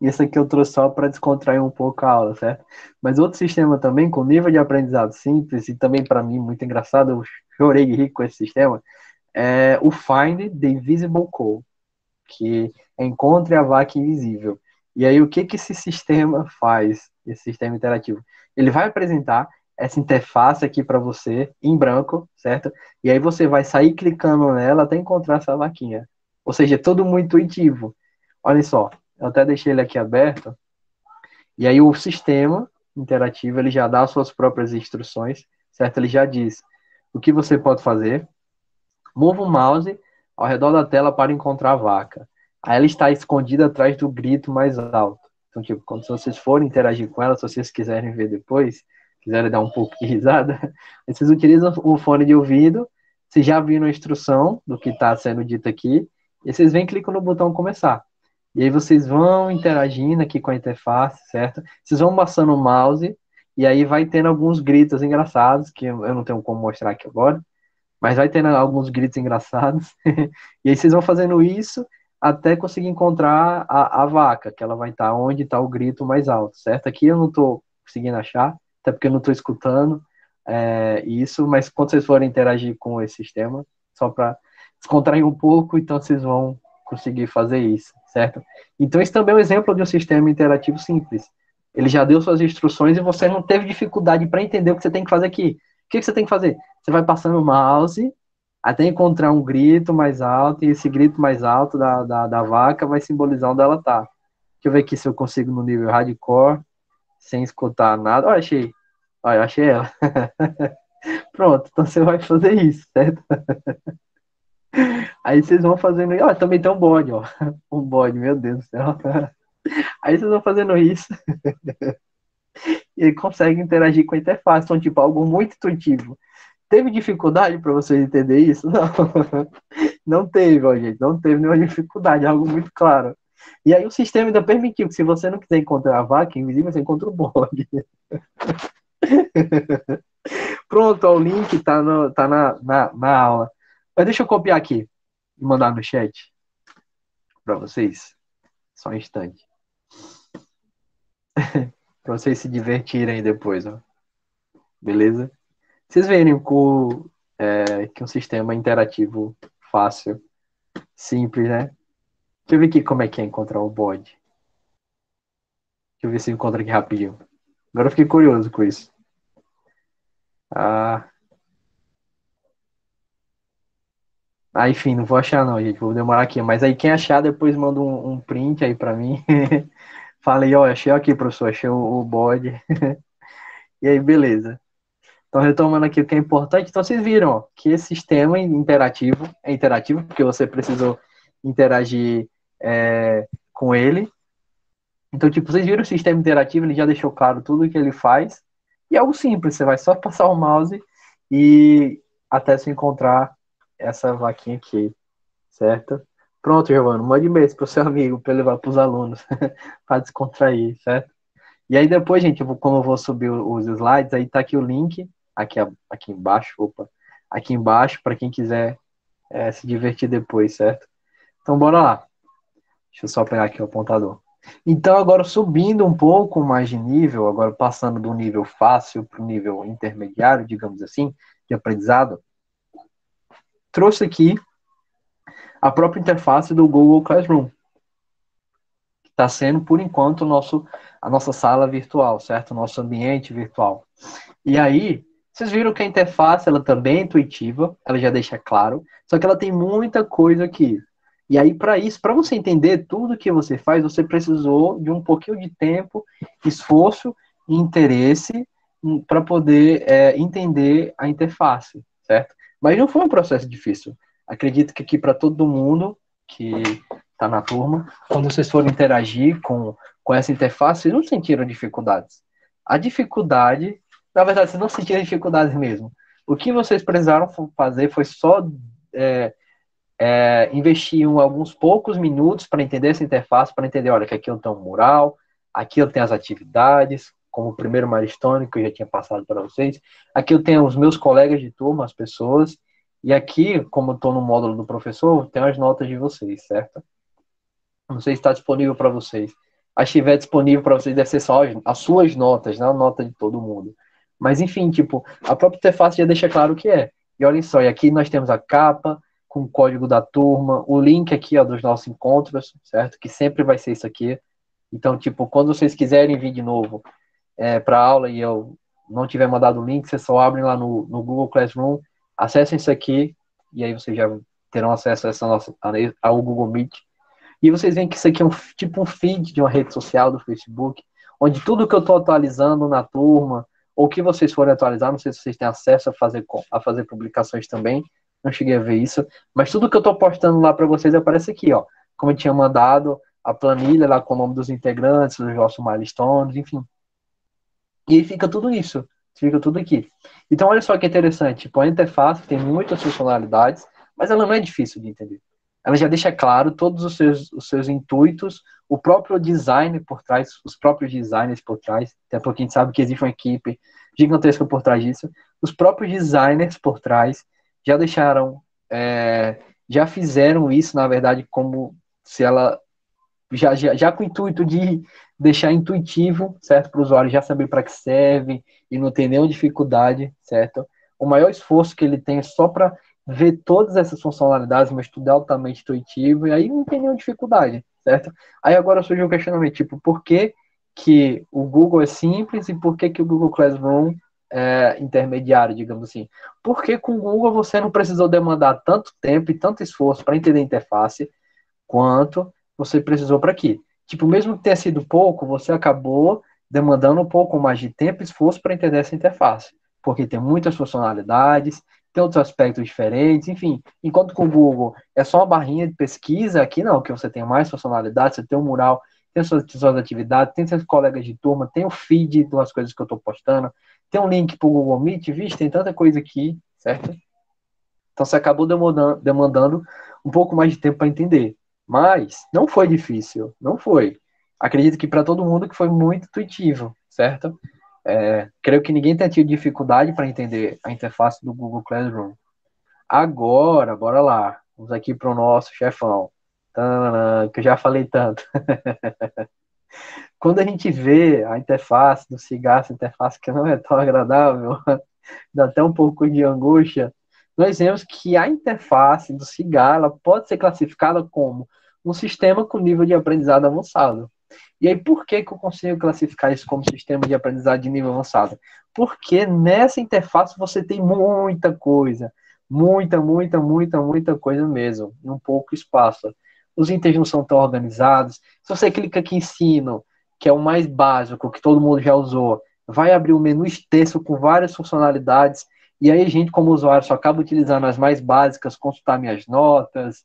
e esse aqui eu trouxe só para descontrair um pouco a aula, certo? Mas outro sistema também com nível de aprendizado simples e também para mim muito engraçado, eu chorei de rir com esse sistema, é o Find the Invisible Code, que encontre a vaca invisível. E aí o que esse sistema faz, esse sistema interativo? Ele vai apresentar essa interface aqui para você em branco, certo? E aí você vai sair clicando nela até encontrar essa vaquinha. Ou seja, é tudo muito intuitivo. Olha só, eu até deixei ele aqui aberto. E aí o sistema interativo, ele já dá as suas próprias instruções, certo? Ele já diz o que você pode fazer. Mova o mouse ao redor da tela para encontrar a vaca. Aí ela está escondida atrás do grito mais alto. Então, tipo, quando vocês forem interagir com ela, se vocês quiserem ver depois, quiserem dar um pouco de risada, vocês utilizam o fone de ouvido, vocês já viram a instrução do que está sendo dito aqui, e vocês vêm e clicam no botão começar. E aí vocês vão interagindo aqui com a interface, certo? Vocês vão passando o mouse, e aí vai tendo alguns gritos engraçados, que eu não tenho como mostrar aqui agora, mas vai tendo alguns gritos engraçados. E aí vocês vão fazendo isso até conseguir encontrar a vaca, que ela vai estar onde está o grito mais alto, certo? Aqui eu não estou conseguindo achar, até porque eu não estou escutando isso, mas quando vocês forem interagir com esse sistema, só para descontrair um pouco, então vocês vão conseguir fazer isso, certo? Então esse também é um exemplo de um sistema interativo simples. Ele já deu suas instruções e você não teve dificuldade para entender o que você tem que fazer aqui. O que você tem que fazer? Você vai passando o mouse até encontrar um grito mais alto, e esse grito mais alto da vaca vai simbolizar onde ela tá. Deixa eu ver aqui se eu consigo no nível hardcore, sem escutar nada. Olha, achei. Olha, achei ela. Pronto, então você vai fazer isso, certo? Aí vocês vão fazendo. Ó, também tem um bode, ó. Um bode, meu Deus do céu. Aí vocês vão fazendo isso e conseguem interagir com a interface. Então, tipo, algo muito intuitivo. Teve dificuldade para vocês entender isso? Não. Não teve, ó, gente. Não teve nenhuma dificuldade, é algo muito claro. E aí o sistema ainda permitiu que se você não quiser encontrar a vaca invisível, você encontra o bode. Pronto, ó, o link tá, tá na aula. Mas deixa eu copiar aqui e mandar no chat para vocês. Só um instante. Para vocês se divertirem depois, ó. Beleza? Vocês verem que um sistema interativo fácil, simples, né? Deixa eu ver aqui como é que é encontrar o bode. Deixa eu ver se eu encontro aqui rapidinho. Agora eu fiquei curioso com isso. Ah, enfim, não vou achar não, gente. Vou demorar aqui. Mas aí quem achar, depois manda um print aí pra mim. Fala aí, ó, achei aqui, professor, achei o bode. E aí, beleza. Então, retomando aqui o que é importante. Então, vocês viram, ó, que esse sistema interativo é interativo, porque você precisou interagir com ele. Então, tipo, vocês viram o sistema interativo, ele já deixou claro tudo o que ele faz. E é algo simples, você vai só passar o mouse e até se encontrar essa vaquinha aqui, certo? Pronto, Giovana, mande e-mail pro seu amigo para levar para os alunos, para descontrair, certo? E aí depois, gente, como eu vou subir os slides, aí tá aqui o link, aqui embaixo, aqui embaixo, para quem quiser se divertir depois, certo? Então, bora lá. Deixa eu só pegar aqui o apontador. Então, agora subindo um pouco mais de nível, agora passando do nível fácil para o nível intermediário, digamos assim, de aprendizado, trouxe aqui a própria interface do Google Classroom, que está sendo, por enquanto, a nossa sala virtual, certo? O nosso ambiente virtual. E aí, vocês viram que a interface ela também é intuitiva, ela já deixa claro, só que ela tem muita coisa aqui. E aí, para isso, para você entender tudo que você faz, você precisou de um pouquinho de tempo, esforço e interesse para poder entender a interface, certo? Mas não foi um processo difícil. Acredito que aqui para todo mundo que está na turma, quando vocês forem interagir com essa interface, vocês não sentiram dificuldades. A dificuldade, na verdade, vocês não sentiram dificuldades mesmo. O que vocês precisaram fazer foi só investir alguns poucos minutos para entender essa interface, para entender, olha, que aqui eu tenho um mural, aqui eu tenho as atividades, como o primeiro milestone que eu já tinha passado para vocês, aqui eu tenho os meus colegas de turma, as pessoas, e aqui, como eu estou no módulo do professor, tem as notas de vocês, certo? Não sei se está disponível para vocês. Se estiver disponível para vocês, deve ser só as suas notas, não a nota de todo mundo. Mas, enfim, tipo, a própria interface já deixa claro o que é. E olhem só, e aqui nós temos a capa, com o código da turma, o link aqui, ó, dos nossos encontros, certo? Que sempre vai ser isso aqui. Então, tipo, quando vocês quiserem vir de novo para a aula e eu não tiver mandado o link, vocês só abrem lá no Google Classroom, acessem isso aqui, e aí vocês já terão acesso a ao Google Meet. E vocês veem que isso aqui é tipo um feed de uma rede social do Facebook, onde tudo que eu estou atualizando na turma, ou que vocês forem atualizar, não sei se vocês têm acesso a fazer publicações também, não cheguei a ver isso, mas tudo que eu estou postando lá para vocês aparece aqui, ó, como eu tinha mandado, a planilha lá com o nome dos integrantes, dos nossos milestones, enfim. E aí fica tudo isso. fica tudo aqui. Então, olha só que interessante, tipo, a interface tem muitas funcionalidades, mas ela não é difícil de entender. Ela já deixa claro todos os seus intuitos, o próprio design por trás, os próprios designers por trás, até porque a gente sabe que existe uma equipe gigantesca por trás disso, os próprios designers por trás já deixaram, já fizeram isso, na verdade, como se ela já com o intuito de deixar intuitivo, certo? Para o usuário já saber para que serve e não ter nenhuma dificuldade, certo? O maior esforço que ele tem é só para ver todas essas funcionalidades, mas tudo é altamente intuitivo, e aí não tem nenhuma dificuldade, certo? Aí agora surge um questionamento, tipo, por que que o Google é simples e por que que o Google Classroom é intermediário, digamos assim? Porque com o Google você não precisou demandar tanto tempo e tanto esforço para entender a interface, quanto você precisou para aqui. Tipo, mesmo que tenha sido pouco, você acabou demandando um pouco mais de tempo e esforço para entender essa interface, porque tem muitas funcionalidades, tem outros aspectos diferentes, enfim. Enquanto com o Google é só uma barrinha de pesquisa, aqui não, que você tem mais funcionalidades, você tem um mural, tem suas atividades, tem seus colegas de turma, tem o feed das coisas que eu estou postando, tem um link para o Google Meet, vixe, tem tanta coisa aqui, certo? Então você acabou demandando um pouco mais de tempo para entender. Mas não foi difícil, não foi. Acredito que para todo mundo que foi muito intuitivo, certo? Creio que ninguém tenha tido dificuldade para entender a interface do Google Classroom. Agora, bora lá. Vamos aqui para o nosso chefão. Tanana, que eu já falei tanto. Quando a gente vê a interface do cigarro, essa interface que não é tão agradável, dá até um pouco de angústia, nós vemos que a interface do cigarro ela pode ser classificada como um sistema com nível de aprendizado avançado. E aí, por que que eu consigo classificar isso como sistema de aprendizado de nível avançado? Porque nessa interface você tem muita coisa. Muita coisa mesmo. Em um pouco espaço. Os itens não são tão organizados. Se você clica aqui em ensino, que é o mais básico, que todo mundo já usou, vai abrir um menu extenso com várias funcionalidades. E aí a gente, como usuário, só acaba utilizando as mais básicas, consultar minhas notas,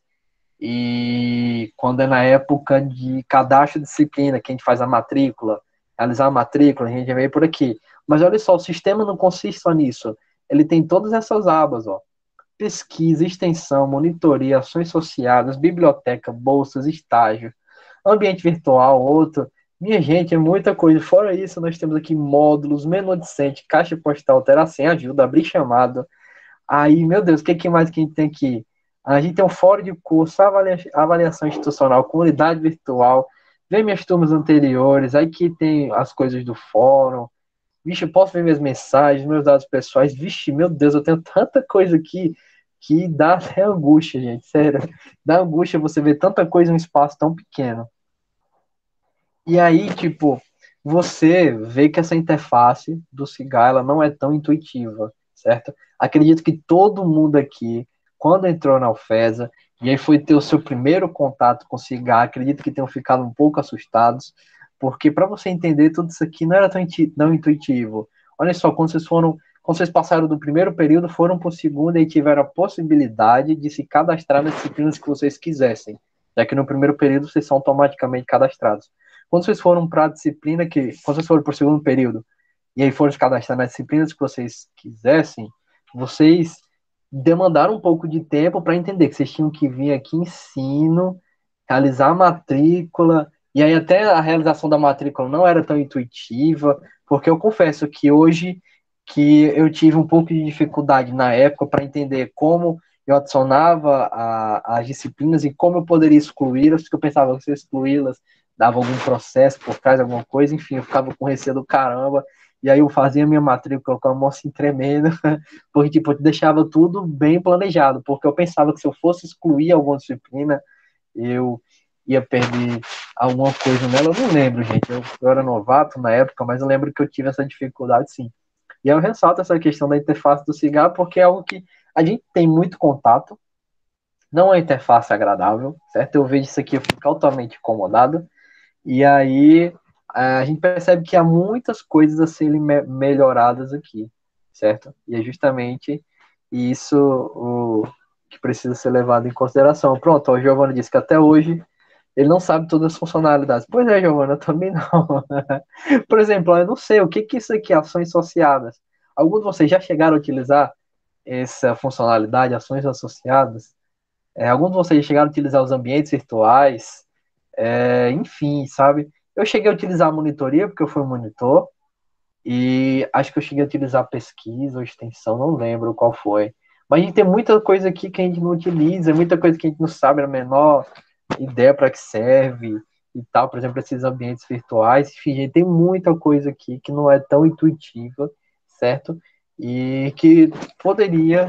e quando é na época de cadastro de disciplina, que a gente faz a matrícula, realizar a matrícula, a gente vem por aqui. Mas olha só, o sistema não consiste só nisso. Ele tem todas essas abas, ó. Pesquisa, extensão, monitoria, ações associadas, biblioteca, bolsas, estágio, ambiente virtual, outro. Minha gente, é muita coisa. Fora isso, nós temos aqui módulos, menu docente, caixa postal, alterar sem ajuda, abrir chamada. Aí, meu Deus, o que mais que a gente tem aqui? A gente tem um fórum de curso, avaliação institucional, comunidade virtual, vem minhas turmas anteriores, aí que tem as coisas do fórum. Vixe, eu posso ver minhas mensagens, meus dados pessoais. Vixe, meu Deus, eu tenho tanta coisa aqui que dá até angústia, gente, sério. Dá angústia você ver tanta coisa em um espaço tão pequeno. E aí, tipo, você vê que essa interface do cigarro ela não é tão intuitiva, certo? Acredito que todo mundo aqui, quando entrou na Alfesa, e aí foi ter o seu primeiro contato com cigarro, acredito que tenham ficado um pouco assustados, porque para você entender tudo isso aqui não era tão intuitivo. Olha só, quando vocês passaram do primeiro período, foram para o segundo e tiveram a possibilidade de se cadastrar nas disciplinas que vocês quisessem, já que no primeiro período vocês são automaticamente cadastrados. Quando vocês foram para a disciplina quando vocês foram para o segundo período e aí foram se cadastrar nas disciplinas que vocês quisessem, vocês demandaram um pouco de tempo para entender que vocês tinham que vir aqui em ensino, realizar a matrícula, e aí até a realização da matrícula não era tão intuitiva, porque eu confesso que hoje que eu tive um pouco de dificuldade na época para entender como eu adicionava as disciplinas e como eu poderia excluí-las, porque eu pensava que se eu excluí-las dava algum processo por trás, alguma coisa, enfim, eu ficava com receio do caramba, e aí eu fazia minha matrícula com a mão assim tremendo, porque tipo, eu deixava tudo bem planejado, porque eu pensava que se eu fosse excluir alguma disciplina, eu ia perder alguma coisa nela, eu não lembro, gente, eu era novato na época, mas eu lembro que eu tive essa dificuldade sim. E eu ressalto essa questão da interface do cigarro, porque é algo que a gente tem muito contato, não é uma interface agradável, certo? Eu vejo isso aqui, eu fico altamente incomodado, e aí a gente percebe que há muitas coisas a serem melhoradas aqui, certo? E é justamente isso o que precisa ser levado em consideração. Pronto, o Giovanni disse que até hoje ele não sabe todas as funcionalidades. Pois é, Giovanna, eu também não. Por exemplo, eu não sei o que que isso aqui é, ações associadas. Alguns de vocês já chegaram a utilizar essa funcionalidade, ações associadas? Alguns de vocês chegaram a utilizar os ambientes virtuais? Enfim, sabe? Eu cheguei a utilizar a monitoria, porque eu fui monitor, e acho que eu cheguei a utilizar pesquisa ou extensão, não lembro qual foi. Mas a gente tem muita coisa aqui que a gente não utiliza, muita coisa que a gente não sabe a menor ideia para que serve e tal. Por exemplo, esses ambientes virtuais. Enfim, a gente tem muita coisa aqui que não é tão intuitiva, certo? E que poderia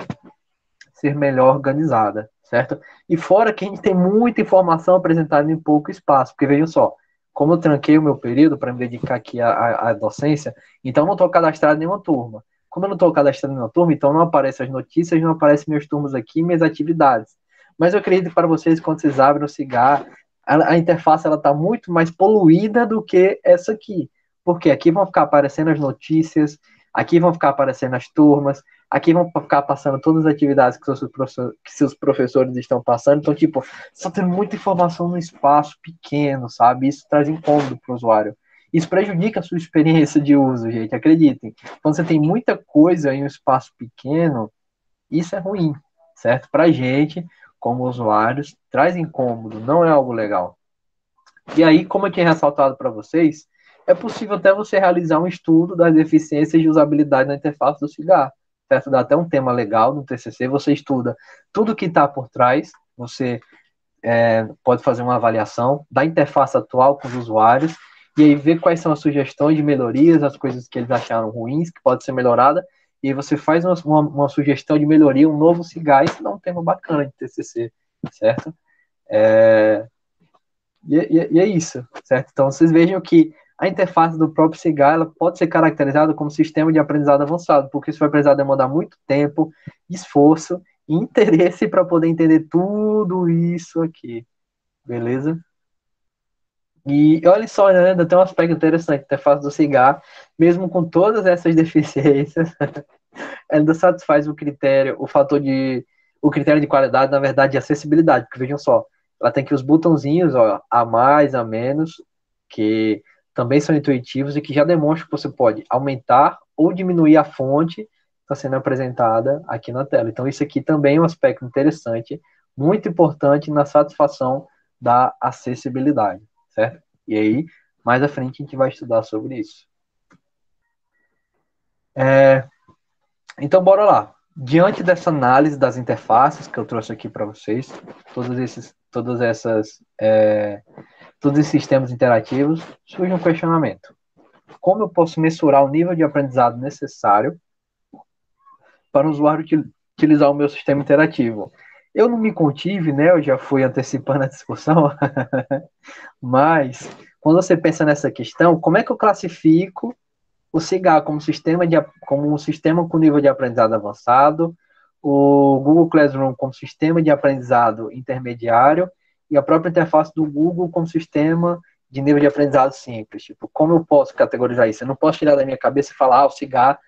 ser melhor organizada, certo? E fora que a gente tem muita informação apresentada em pouco espaço, porque vejam só, como eu tranquei o meu período para me dedicar aqui à docência, então eu não estou cadastrado em nenhuma turma. Como eu não estou cadastrado em nenhuma turma, então não aparecem as notícias, não aparecem meus turmas aqui, minhas atividades. Mas eu acredito que para vocês, quando vocês abrem o Cigar, a interface ela está muito mais poluída do que essa aqui. Porque aqui vão ficar aparecendo as notícias, aqui vão ficar aparecendo as turmas, aqui vão ficar passando todas as atividades que seus professores estão passando. Então, tipo, só tem muita informação num espaço pequeno, sabe? Isso traz incômodo para o usuário. Isso prejudica a sua experiência de uso, gente, acreditem. Quando você tem muita coisa em um espaço pequeno, isso é ruim, certo? Para a gente, como usuários, traz incômodo, não é algo legal. E aí, como eu tinha ressaltado para vocês, é possível até você realizar um estudo das deficiências de usabilidade na interface do cigarro, certo? Dá até um tema legal no TCC, você estuda tudo que está por trás, você pode fazer uma avaliação da interface atual com os usuários, e aí ver quais são as sugestões de melhorias, as coisas que eles acharam ruins, que pode ser melhorada, e aí você faz uma sugestão de melhoria, um novo cigarro, isso dá um tema bacana de TCC, certo? E é isso, certo? Então, vocês vejam que a interface do próprio cigarro ela pode ser caracterizada como sistema de aprendizado avançado, porque isso vai precisar demandar muito tempo, esforço e interesse para poder entender tudo isso aqui, beleza? E olha só, né, ainda tem um aspecto interessante, a interface do cigarro, mesmo com todas essas deficiências, ela ainda satisfaz o critério de qualidade, na verdade, de acessibilidade, porque vejam só, ela tem aqui os botãozinhos, ó, a mais, a menos, que também são intuitivos e que já demonstram que você pode aumentar ou diminuir a fonte que está sendo apresentada aqui na tela. Então, isso aqui também é um aspecto interessante, muito importante na satisfação da acessibilidade, certo? E aí, mais à frente, a gente vai estudar sobre isso. Então, bora lá. Diante dessa análise das interfaces que eu trouxe aqui para vocês, todos esses sistemas interativos, surge um questionamento. Como eu posso mensurar o nível de aprendizado necessário para o usuário utilizar o meu sistema interativo? Eu não me contive, né? Eu já fui antecipando a discussão, mas quando você pensa nessa questão, como é que eu classifico o CIGA como um sistema com nível de aprendizado avançado, o Google Classroom como sistema de aprendizado intermediário e a própria interface do Google como sistema de nível de aprendizado simples? Tipo, como eu posso categorizar isso? Eu não posso tirar da minha cabeça e falar, o CIGA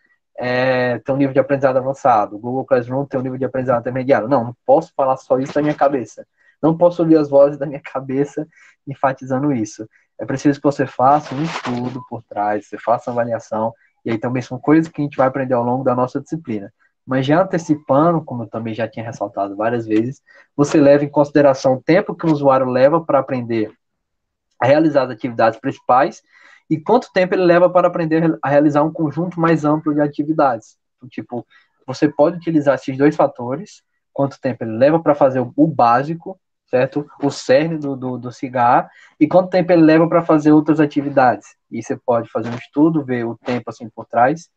tem um nível de aprendizado avançado, o Google Classroom tem um nível de aprendizado intermediário. Não posso falar só isso da minha cabeça. Não posso ouvir as vozes da minha cabeça enfatizando isso. É preciso que você faça um estudo por trás, você faça uma avaliação, e aí também são coisas que a gente vai aprender ao longo da nossa disciplina. Mas já antecipando, como eu também já tinha ressaltado várias vezes, você leva em consideração o tempo que o usuário leva para aprender a realizar as atividades principais e quanto tempo ele leva para aprender a realizar um conjunto mais amplo de atividades. Então, tipo, você pode utilizar esses dois fatores, quanto tempo ele leva para fazer o básico, certo? O cerne do cigarro, e quanto tempo ele leva para fazer outras atividades. E você pode fazer um estudo, ver o tempo assim por trás,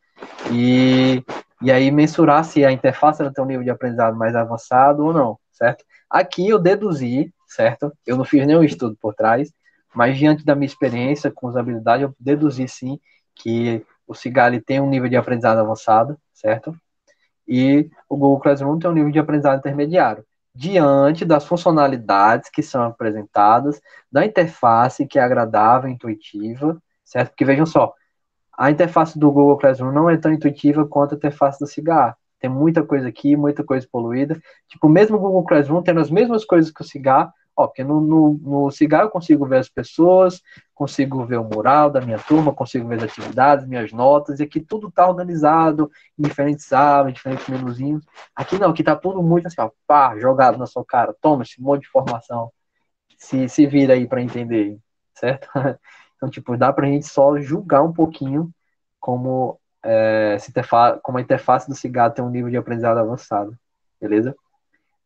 e, e aí mensurar se a interface ela tem um nível de aprendizado mais avançado ou não, certo? Aqui eu deduzi, certo? Eu não fiz nenhum estudo por trás, mas diante da minha experiência com usabilidade, eu deduzi sim que o Cigali tem um nível de aprendizado avançado, certo? E o Google Classroom tem um nível de aprendizado intermediário, diante das funcionalidades que são apresentadas, da interface que é agradável, intuitiva, certo? Porque vejam só, a interface do Google Classroom não é tão intuitiva quanto a interface do Cigar. Tem muita coisa aqui, muita coisa poluída. Tipo, mesmo o Google Classroom tendo as mesmas coisas que o Cigar, Ó, porque no cigarro eu consigo ver as pessoas, consigo ver o mural da minha turma, consigo ver as atividades, minhas notas, e aqui tudo está organizado, em diferentes abas, em diferentes menuzinhos. Aqui não, aqui tá tudo muito assim, ó, pá, jogado na sua cara. Toma esse monte de informação. Se vira aí para entender, certo? Então, tipo, dá pra gente só julgar um pouquinho como, como a interface do cigarro tem um nível de aprendizado avançado, beleza?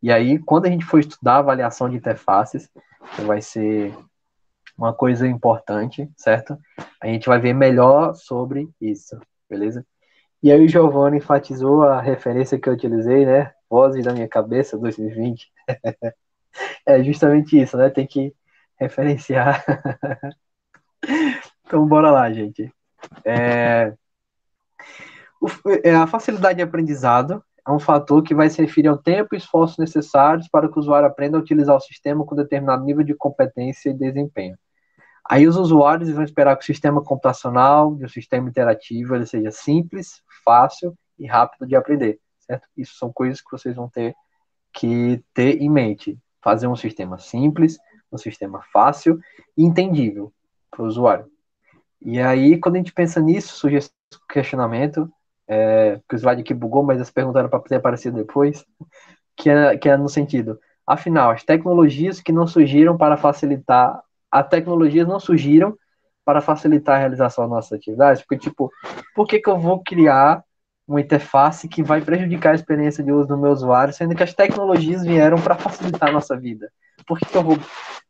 E aí, quando a gente for estudar a avaliação de interfaces, que vai ser uma coisa importante, certo? A gente vai ver melhor sobre isso, beleza? E aí o Giovanni enfatizou a referência que eu utilizei, né? Vozes da minha cabeça, 2020. É justamente isso, né? Tem que referenciar. Então, bora lá, gente. A facilidade de aprendizado é um fator que vai se referir ao tempo e esforço necessários para que o usuário aprenda a utilizar o sistema com determinado nível de competência e desempenho. Aí os usuários vão esperar que o sistema computacional e o sistema interativo ele seja simples, fácil e rápido de aprender, certo? Isso são coisas que vocês vão ter que ter em mente. Fazer um sistema simples, um sistema fácil e entendível para o usuário. E aí, quando a gente pensa nisso, surge esse questionamento, que o slide aqui bugou, mas as perguntas eram para ter aparecido depois, que é no sentido, afinal, as tecnologias que não surgiram para facilitar, as tecnologias não surgiram para facilitar a realização das nossas atividades, porque, tipo, por que eu vou criar uma interface que vai prejudicar a experiência de uso do meu usuário, sendo que as tecnologias vieram para facilitar a nossa vida? Por que eu vou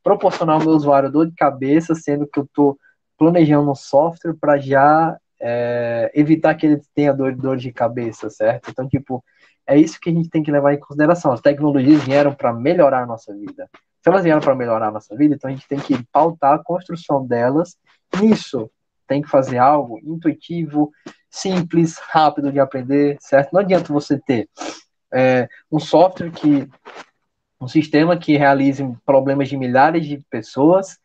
proporcionar ao meu usuário dor de cabeça, sendo que eu estou planejando um software para já evitar que ele tenha dor de cabeça, certo? Então, tipo, é isso que a gente tem que levar em consideração. As tecnologias vieram para melhorar a nossa vida. Se elas vieram para melhorar a nossa vida, então a gente tem que pautar a construção delas nisso. Tem que fazer algo intuitivo, simples, rápido de aprender, certo? Não adianta você ter um software um sistema que realize problemas de milhares de pessoas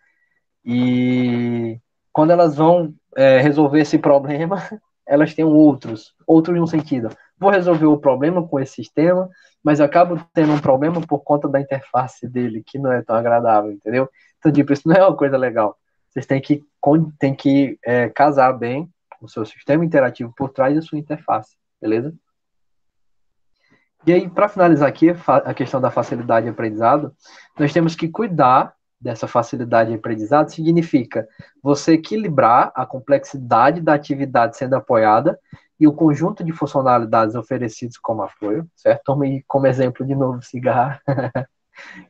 e quando elas vão resolver esse problema, elas têm outros no sentido. Vou resolver o problema com esse sistema, mas eu acabo tendo um problema por conta da interface dele, que não é tão agradável, entendeu? Então, tipo, isso não é uma coisa legal. Vocês têm que casar bem o seu sistema interativo por trás da sua interface, beleza? E aí, para finalizar aqui, a questão da facilidade de aprendizado, nós temos que cuidar dessa facilidade de aprendizado, significa você equilibrar a complexidade da atividade sendo apoiada e o conjunto de funcionalidades oferecidos como apoio, certo? Tome como exemplo de novo o cigarro,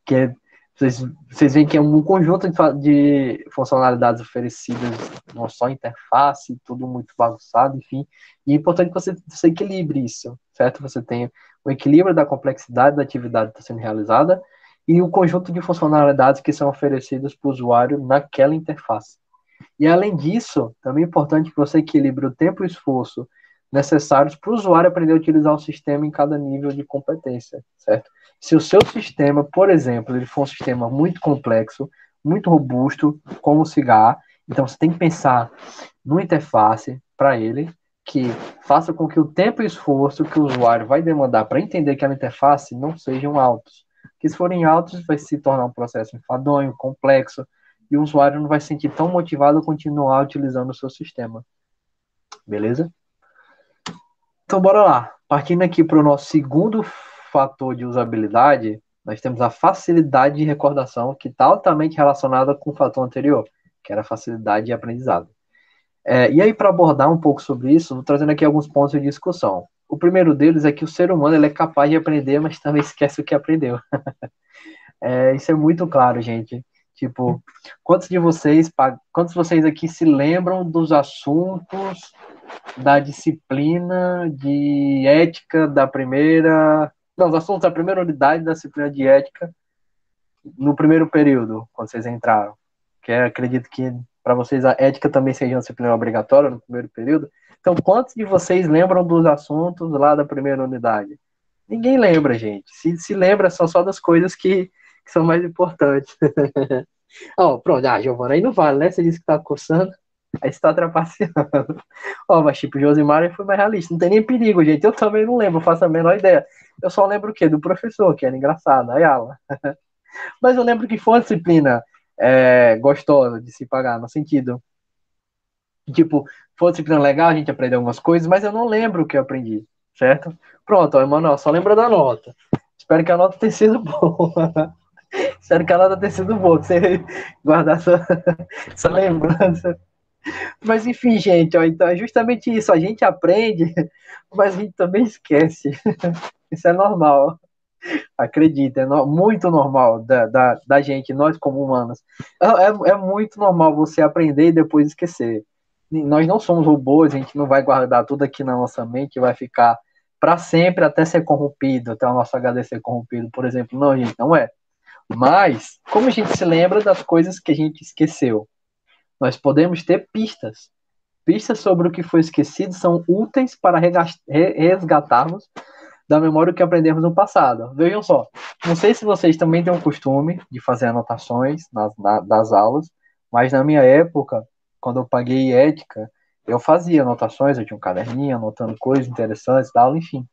que vocês veem que é um conjunto de funcionalidades oferecidas, não só interface, tudo muito bagunçado, enfim. E é importante que você equilibre isso, certo? Você tenha o equilíbrio da complexidade da atividade que está sendo realizada e o conjunto de funcionalidades que são oferecidas para o usuário naquela interface. E além disso, também é importante que você equilibre o tempo e o esforço necessários para o usuário aprender a utilizar o sistema em cada nível de competência, certo? Se o seu sistema, por exemplo, ele for um sistema muito complexo, muito robusto, como o Cigar, então você tem que pensar numa interface para ele que faça com que o tempo e esforço que o usuário vai demandar para entender aquela interface não sejam altos. Porque se forem altos, vai se tornar um processo enfadonho, complexo, e o usuário não vai se sentir tão motivado a continuar utilizando o seu sistema. Beleza? Então, bora lá. Partindo aqui para o nosso segundo fator de usabilidade, nós temos a facilidade de recordação, que está altamente relacionada com o fator anterior, que era a facilidade de aprendizado. E aí, para abordar um pouco sobre isso, vou trazendo aqui alguns pontos de discussão. O primeiro deles é que o ser humano ele é capaz de aprender, mas também esquece o que aprendeu. Isso é muito claro, gente. Tipo, quantos vocês aqui se lembram dos assuntos da disciplina de ética da primeira... Não, os assuntos da primeira unidade da disciplina de ética no primeiro período, quando vocês entraram? Que acredito que para vocês a ética também seja uma disciplina obrigatória no primeiro período. Então, quantos de vocês lembram dos assuntos lá da primeira unidade? Ninguém lembra, gente. Se lembra, são só das coisas que são mais importantes. Pronto, Giovana, aí não vale, né? Você disse que tá coçando, aí você tá trapaceando. Mas tipo, Josimar foi mais realista. Não tem nem perigo, gente. Eu também não lembro, faço a menor ideia. Eu só lembro o quê? Do professor, que era engraçado. Aí, aula. Mas eu lembro que foi uma disciplina gostosa de se pagar, no sentido tipo, foi uma disciplina legal, a gente aprendeu algumas coisas, mas eu não lembro o que eu aprendi, certo? Pronto, ó, Emanuel, só lembra da nota. Espero que a nota tenha sido boa. Espero que a nota tenha sido boa, que você guardar essa lembrança. Mas enfim, gente, ó, então é justamente isso. A gente aprende, mas a gente também esquece. Isso é normal. Acredita, muito normal da gente, nós como humanos. É muito normal você aprender e depois esquecer. Nós não somos robôs, a gente não vai guardar tudo aqui na nossa mente e vai ficar para sempre até ser corrompido, até o nosso HD ser corrompido, por exemplo. Não, gente, não é. Mas, como a gente se lembra das coisas que a gente esqueceu? Nós podemos ter pistas. Pistas sobre o que foi esquecido são úteis para resgatarmos da memória o que aprendemos no passado. Vejam só, não sei se vocês também têm o costume de fazer anotações das aulas, mas na minha época, quando eu paguei ética, eu fazia anotações, eu tinha um caderninho anotando coisas interessantes da aula, enfim.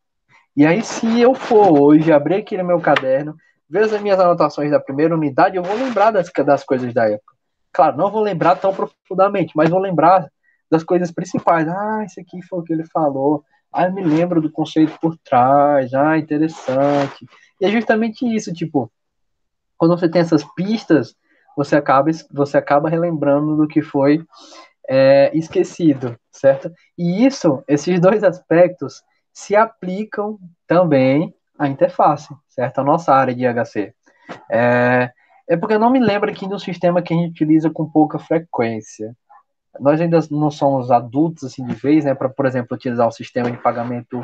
E aí, se eu for hoje abrir aqui no meu caderno, ver as minhas anotações da primeira unidade, eu vou lembrar das coisas da época. Claro, não vou lembrar tão profundamente, mas vou lembrar das coisas principais. Ah, isso aqui foi o que ele falou. Ah, eu me lembro do conceito por trás. Ah, interessante. E é justamente isso, tipo, quando você tem essas pistas, você acaba relembrando do que foi esquecido, certo? E esses dois aspectos se aplicam também à interface, certo? A nossa área de IHC. Porque eu não me lembro aqui de um sistema que a gente utiliza com pouca frequência. Nós ainda não somos adultos assim de vez, né, para, por exemplo, utilizar o sistema de pagamento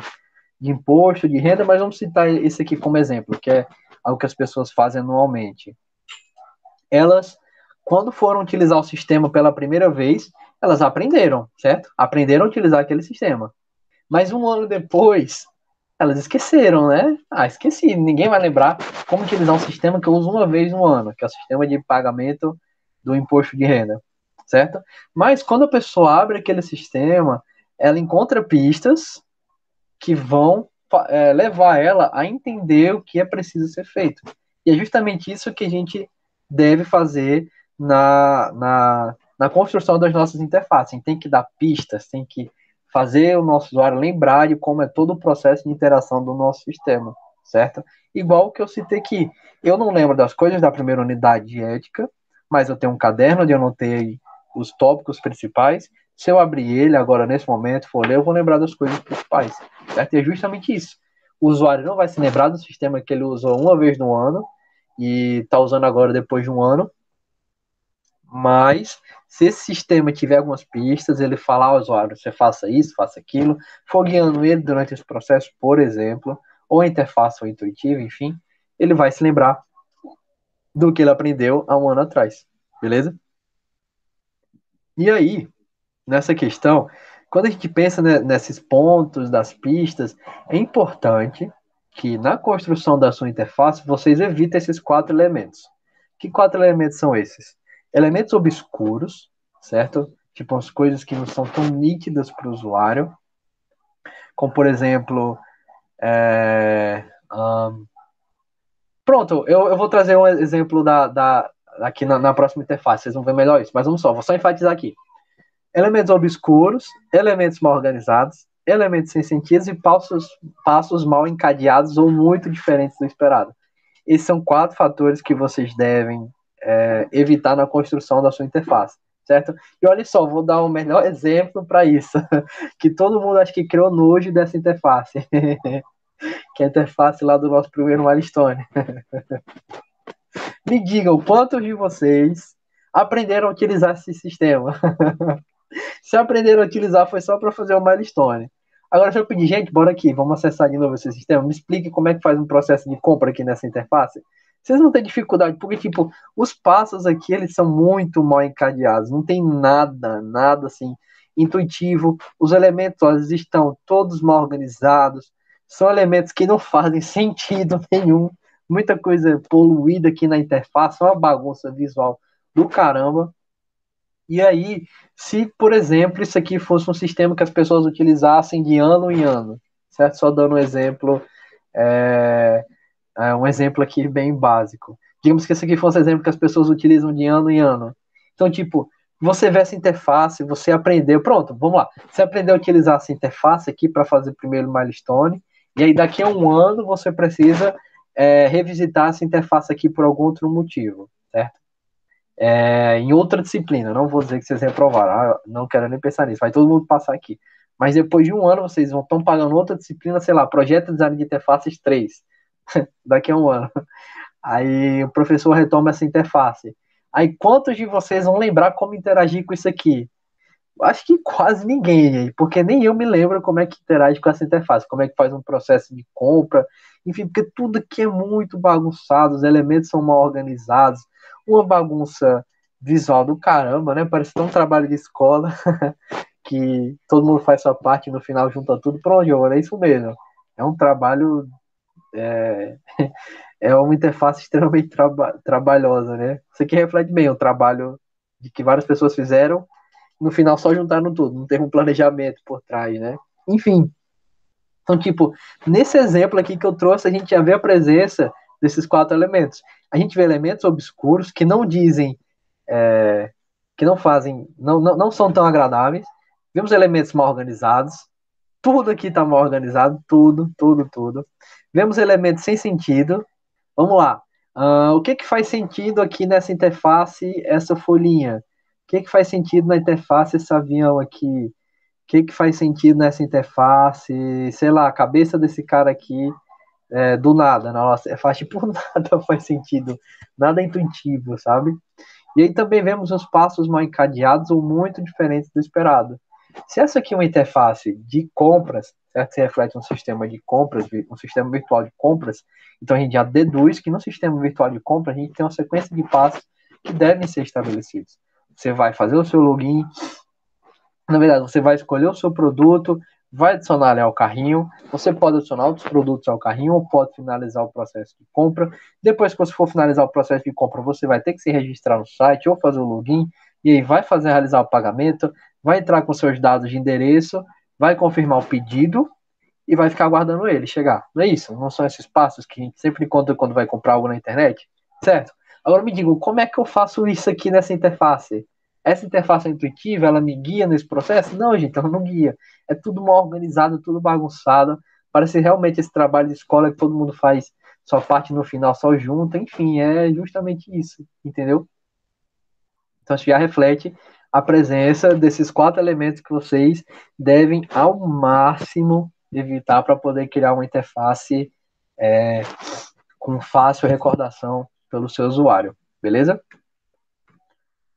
de imposto, de renda, mas vamos citar esse aqui como exemplo, que é algo que as pessoas fazem anualmente. Elas, quando foram utilizar o sistema pela primeira vez, elas aprenderam, certo? Aprenderam a utilizar aquele sistema. Mas um ano depois, elas esqueceram, né? Ah, esqueci. Ninguém vai lembrar como utilizar um sistema que eu uso uma vez no ano, que é o sistema de pagamento do imposto de renda, certo? Mas quando a pessoa abre aquele sistema, ela encontra pistas que vão levar ela a entender o que é preciso ser feito. E é justamente isso que a gente deve fazer na construção das nossas interfaces. A gente tem que dar pistas, tem que fazer o nosso usuário lembrar de como é todo o processo de interação do nosso sistema, certo? Igual que eu citei aqui. Eu não lembro das coisas da primeira unidade de ética, mas eu tenho um caderno onde eu anotei os tópicos principais. Se eu abrir ele agora, nesse momento, for ler, eu vou lembrar das coisas principais, certo? E é justamente isso. O usuário não vai se lembrar do sistema que ele usou uma vez no ano e está usando agora depois de um ano, mas se esse sistema tiver algumas pistas, ele falar ao usuário, você faça isso, faça aquilo, for guiando ele durante esse processo, por exemplo, ou a interface ou intuitiva, enfim, ele vai se lembrar do que ele aprendeu há um ano atrás, beleza? E aí, nessa questão, quando a gente pensa nesses pontos das pistas, é importante que na construção da sua interface vocês evitem esses quatro elementos. Que quatro elementos são esses? Elementos obscuros, certo? Tipo as coisas que não são tão nítidas para o usuário, como por exemplo, pronto, eu vou trazer um exemplo aqui na próxima interface, vocês vão ver melhor isso, mas vamos só, vou só enfatizar aqui. Elementos obscuros, elementos mal organizados, elementos sem sentido e passos mal encadeados ou muito diferentes do esperado. Esses são quatro fatores que vocês devem evitar na construção da sua interface, certo? E olha só, vou dar o melhor exemplo para isso, que todo mundo acho que criou nojo dessa interface, que é a interface lá do nosso primeiro milestone. Me digam, quantos de vocês aprenderam a utilizar esse sistema? Se aprenderam a utilizar, foi só para fazer o milestone. Agora, se eu pedir, gente, bora aqui, vamos acessar de novo esse sistema. Me explique como é que faz um processo de compra aqui nessa interface. Vocês não têm dificuldade, porque, tipo, os passos aqui, eles são muito mal encadeados. Não tem nada, assim, intuitivo. Os elementos, ó, eles estão todos mal organizados. São elementos que não fazem sentido nenhum. Muita coisa poluída aqui na interface. Uma bagunça visual do caramba. E aí, se, por exemplo, isso aqui fosse um sistema que as pessoas utilizassem de ano em ano, certo? Só dando um exemplo, um exemplo aqui bem básico. Digamos que esse aqui fosse um exemplo que as pessoas utilizam de ano em ano. Então, tipo, você vê essa interface, você aprendeu, pronto, vamos lá. Você aprendeu a utilizar essa interface aqui para fazer primeiro o milestone, e aí daqui a um ano você precisa revisitar essa interface aqui por algum outro motivo, certo? Em outra disciplina, não vou dizer que vocês reprovaram, não quero nem pensar nisso, vai todo mundo passar aqui. Mas depois de um ano vocês vão estão pagando outra disciplina, sei lá, Projeto de Design de Interfaces 3, daqui a um ano. Aí o professor retoma essa interface. Aí quantos de vocês vão lembrar como interagir com isso aqui? Acho que quase ninguém, porque nem eu me lembro como é que interage com essa interface, como é que faz um processo de compra, enfim, porque tudo aqui é muito bagunçado, os elementos são mal organizados, uma bagunça visual do caramba, né? Parece tão um trabalho de escola que todo mundo faz sua parte e no final junta tudo. Pronto, Giovana, é isso mesmo. É um trabalho, é uma interface extremamente trabalhosa, né? Isso aqui reflete bem o trabalho de que várias pessoas fizeram, no final só juntaram tudo, não teve um planejamento por trás, né? Enfim, então, tipo, nesse exemplo aqui que eu trouxe, a gente já vê a presença desses quatro elementos. A gente vê elementos obscuros que não dizem, que não fazem, não são tão agradáveis. Vemos elementos mal organizados, tudo aqui está mal organizado, tudo. Vemos elementos sem sentido. Vamos lá. O que faz sentido aqui nessa interface, essa folhinha? O que faz sentido na interface, esse avião aqui? O que faz sentido nessa interface? Sei lá, a cabeça desse cara aqui, do nada. Nossa, faz tipo nada faz sentido. Nada intuitivo, sabe? E aí também vemos os passos mal encadeados ou muito diferentes do esperado. Se essa aqui é uma interface de compras, certo? Se reflete um sistema de compras, um sistema virtual de compras, então a gente já deduz que no sistema virtual de compras a gente tem uma sequência de passos que devem ser estabelecidos. Você vai fazer o seu login, na verdade, você vai escolher o seu produto, vai adicionar ele ao carrinho, você pode adicionar outros produtos ao carrinho ou pode finalizar o processo de compra. Depois que você for finalizar o processo de compra, você vai ter que se registrar no site ou fazer o login, e aí vai realizar o pagamento, vai entrar com seus dados de endereço, vai confirmar o pedido e vai ficar aguardando ele chegar. Não é isso? Não são esses passos que a gente sempre encontra quando vai comprar algo na internet? Certo? Agora me digam, como é que eu faço isso aqui nessa interface? Essa interface é intuitiva, ela me guia nesse processo? Não, gente, ela não guia. É tudo mal organizado, tudo bagunçado. Parece realmente esse trabalho de escola que todo mundo faz sua parte no final, só junto. Enfim, é justamente isso, entendeu? Então, isso já reflete a presença desses quatro elementos que vocês devem, ao máximo, evitar para poder criar uma interface com fácil recordação pelo seu usuário. Beleza?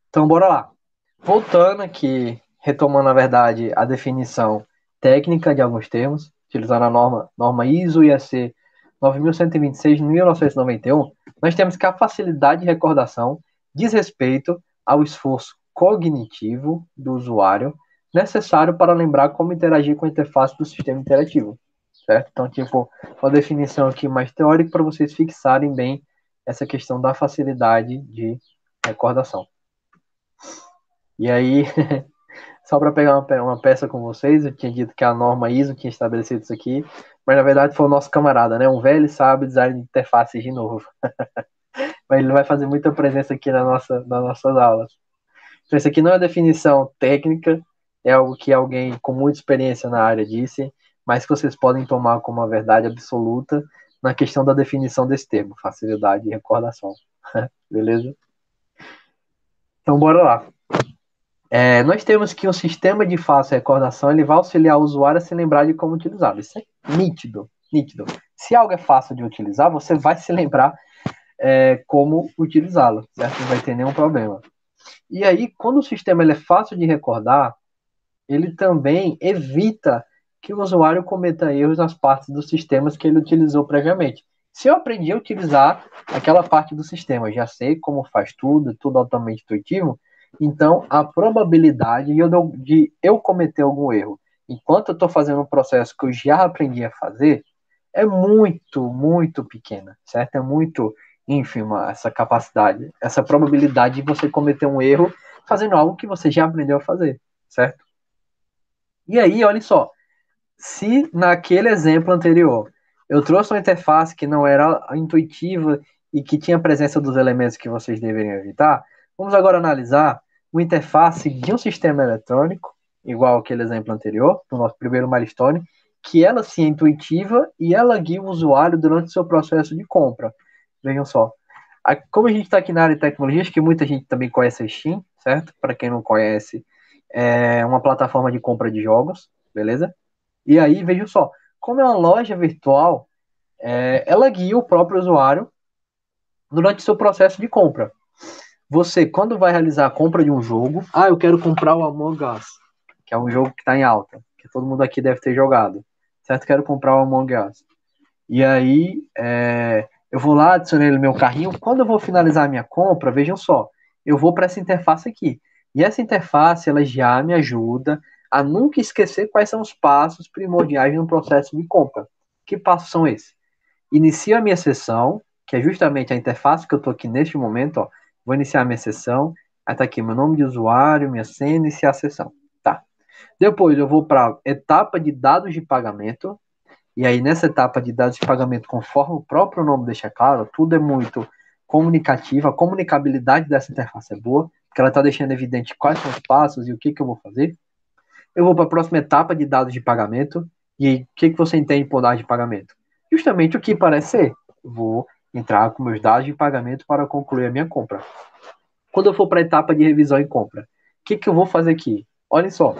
Então, bora lá. Voltando aqui, retomando, na verdade, a definição técnica de alguns termos, utilizando a norma ISO IEC 9126 de 1991, nós temos que a facilidade de recordação diz respeito ao esforço cognitivo do usuário necessário para lembrar como interagir com a interface do sistema interativo, certo? Então, tipo, uma definição aqui mais teórica para vocês fixarem bem essa questão da facilidade de recordação. E aí, só para pegar uma peça com vocês, eu tinha dito que a norma ISO tinha estabelecido isso aqui, mas na verdade foi o nosso camarada, né? Um velho sabe design de interfaces de novo. Mas ele vai fazer muita presença aqui nas nossas aulas. Então, isso aqui não é definição técnica, é algo que alguém com muita experiência na área disse, mas que vocês podem tomar como uma verdade absoluta na questão da definição desse termo, facilidade de recordação. Beleza? Então, bora lá. Nós temos que um sistema de fácil recordação ele vai auxiliar o usuário a se lembrar de como utilizá-lo. Isso é nítido, nítido. Se algo é fácil de utilizar, você vai se lembrar como utilizá-lo, certo? Não vai ter nenhum problema. E aí, quando o sistema ele é fácil de recordar, ele também evita que o usuário cometa erros nas partes dos sistemas que ele utilizou previamente. Se eu aprendi a utilizar aquela parte do sistema, já sei como faz tudo altamente intuitivo, então a probabilidade de eu cometer algum erro enquanto eu estou fazendo um processo que eu já aprendi a fazer é muito pequena, certo? É muito ínfima essa capacidade, essa probabilidade de você cometer um erro fazendo algo que você já aprendeu a fazer, certo? E aí, olha só, se naquele exemplo anterior eu trouxe uma interface que não era intuitiva e que tinha a presença dos elementos que vocês deveriam evitar, vamos agora analisar uma interface de um sistema eletrônico, igual aquele exemplo anterior, do nosso primeiro milestone, que ela sim é intuitiva e ela guia o usuário durante o seu processo de compra. Vejam só. Como a gente está aqui na área de tecnologias, que muita gente também conhece a Steam, certo? Para quem não conhece, é uma plataforma de compra de jogos, beleza? E aí, vejam só, como é uma loja virtual, ela guia o próprio usuário durante o seu processo de compra. Você, quando vai realizar a compra de um jogo, eu quero comprar o Among Us, que é um jogo que está em alta, que todo mundo aqui deve ter jogado, certo? Quero comprar o Among Us. E aí, eu vou lá, adicionei ele no meu carrinho. Quando eu vou finalizar a minha compra, vejam só, eu vou para essa interface aqui. E essa interface, ela já me ajuda a nunca esquecer quais são os passos primordiais no processo de compra. Que passos são esses? Inicio a minha sessão, que é justamente a interface que eu estou aqui neste momento, ó. Vou iniciar a minha sessão. Aí está aqui meu nome de usuário, minha senha, iniciar a sessão. Tá. Depois eu vou para a etapa de dados de pagamento. E aí, nessa etapa de dados de pagamento, conforme o próprio nome deixa claro, tudo é muito comunicativo, a comunicabilidade dessa interface é boa, porque ela está deixando evidente quais são os passos e o que eu vou fazer. Eu vou para a próxima etapa de dados de pagamento, e aí, o que você entende por dados de pagamento? Justamente o que parece ser. Eu vou entrar com meus dados de pagamento para concluir a minha compra. Quando eu for para a etapa de revisão e compra, o que eu vou fazer aqui? Olha só,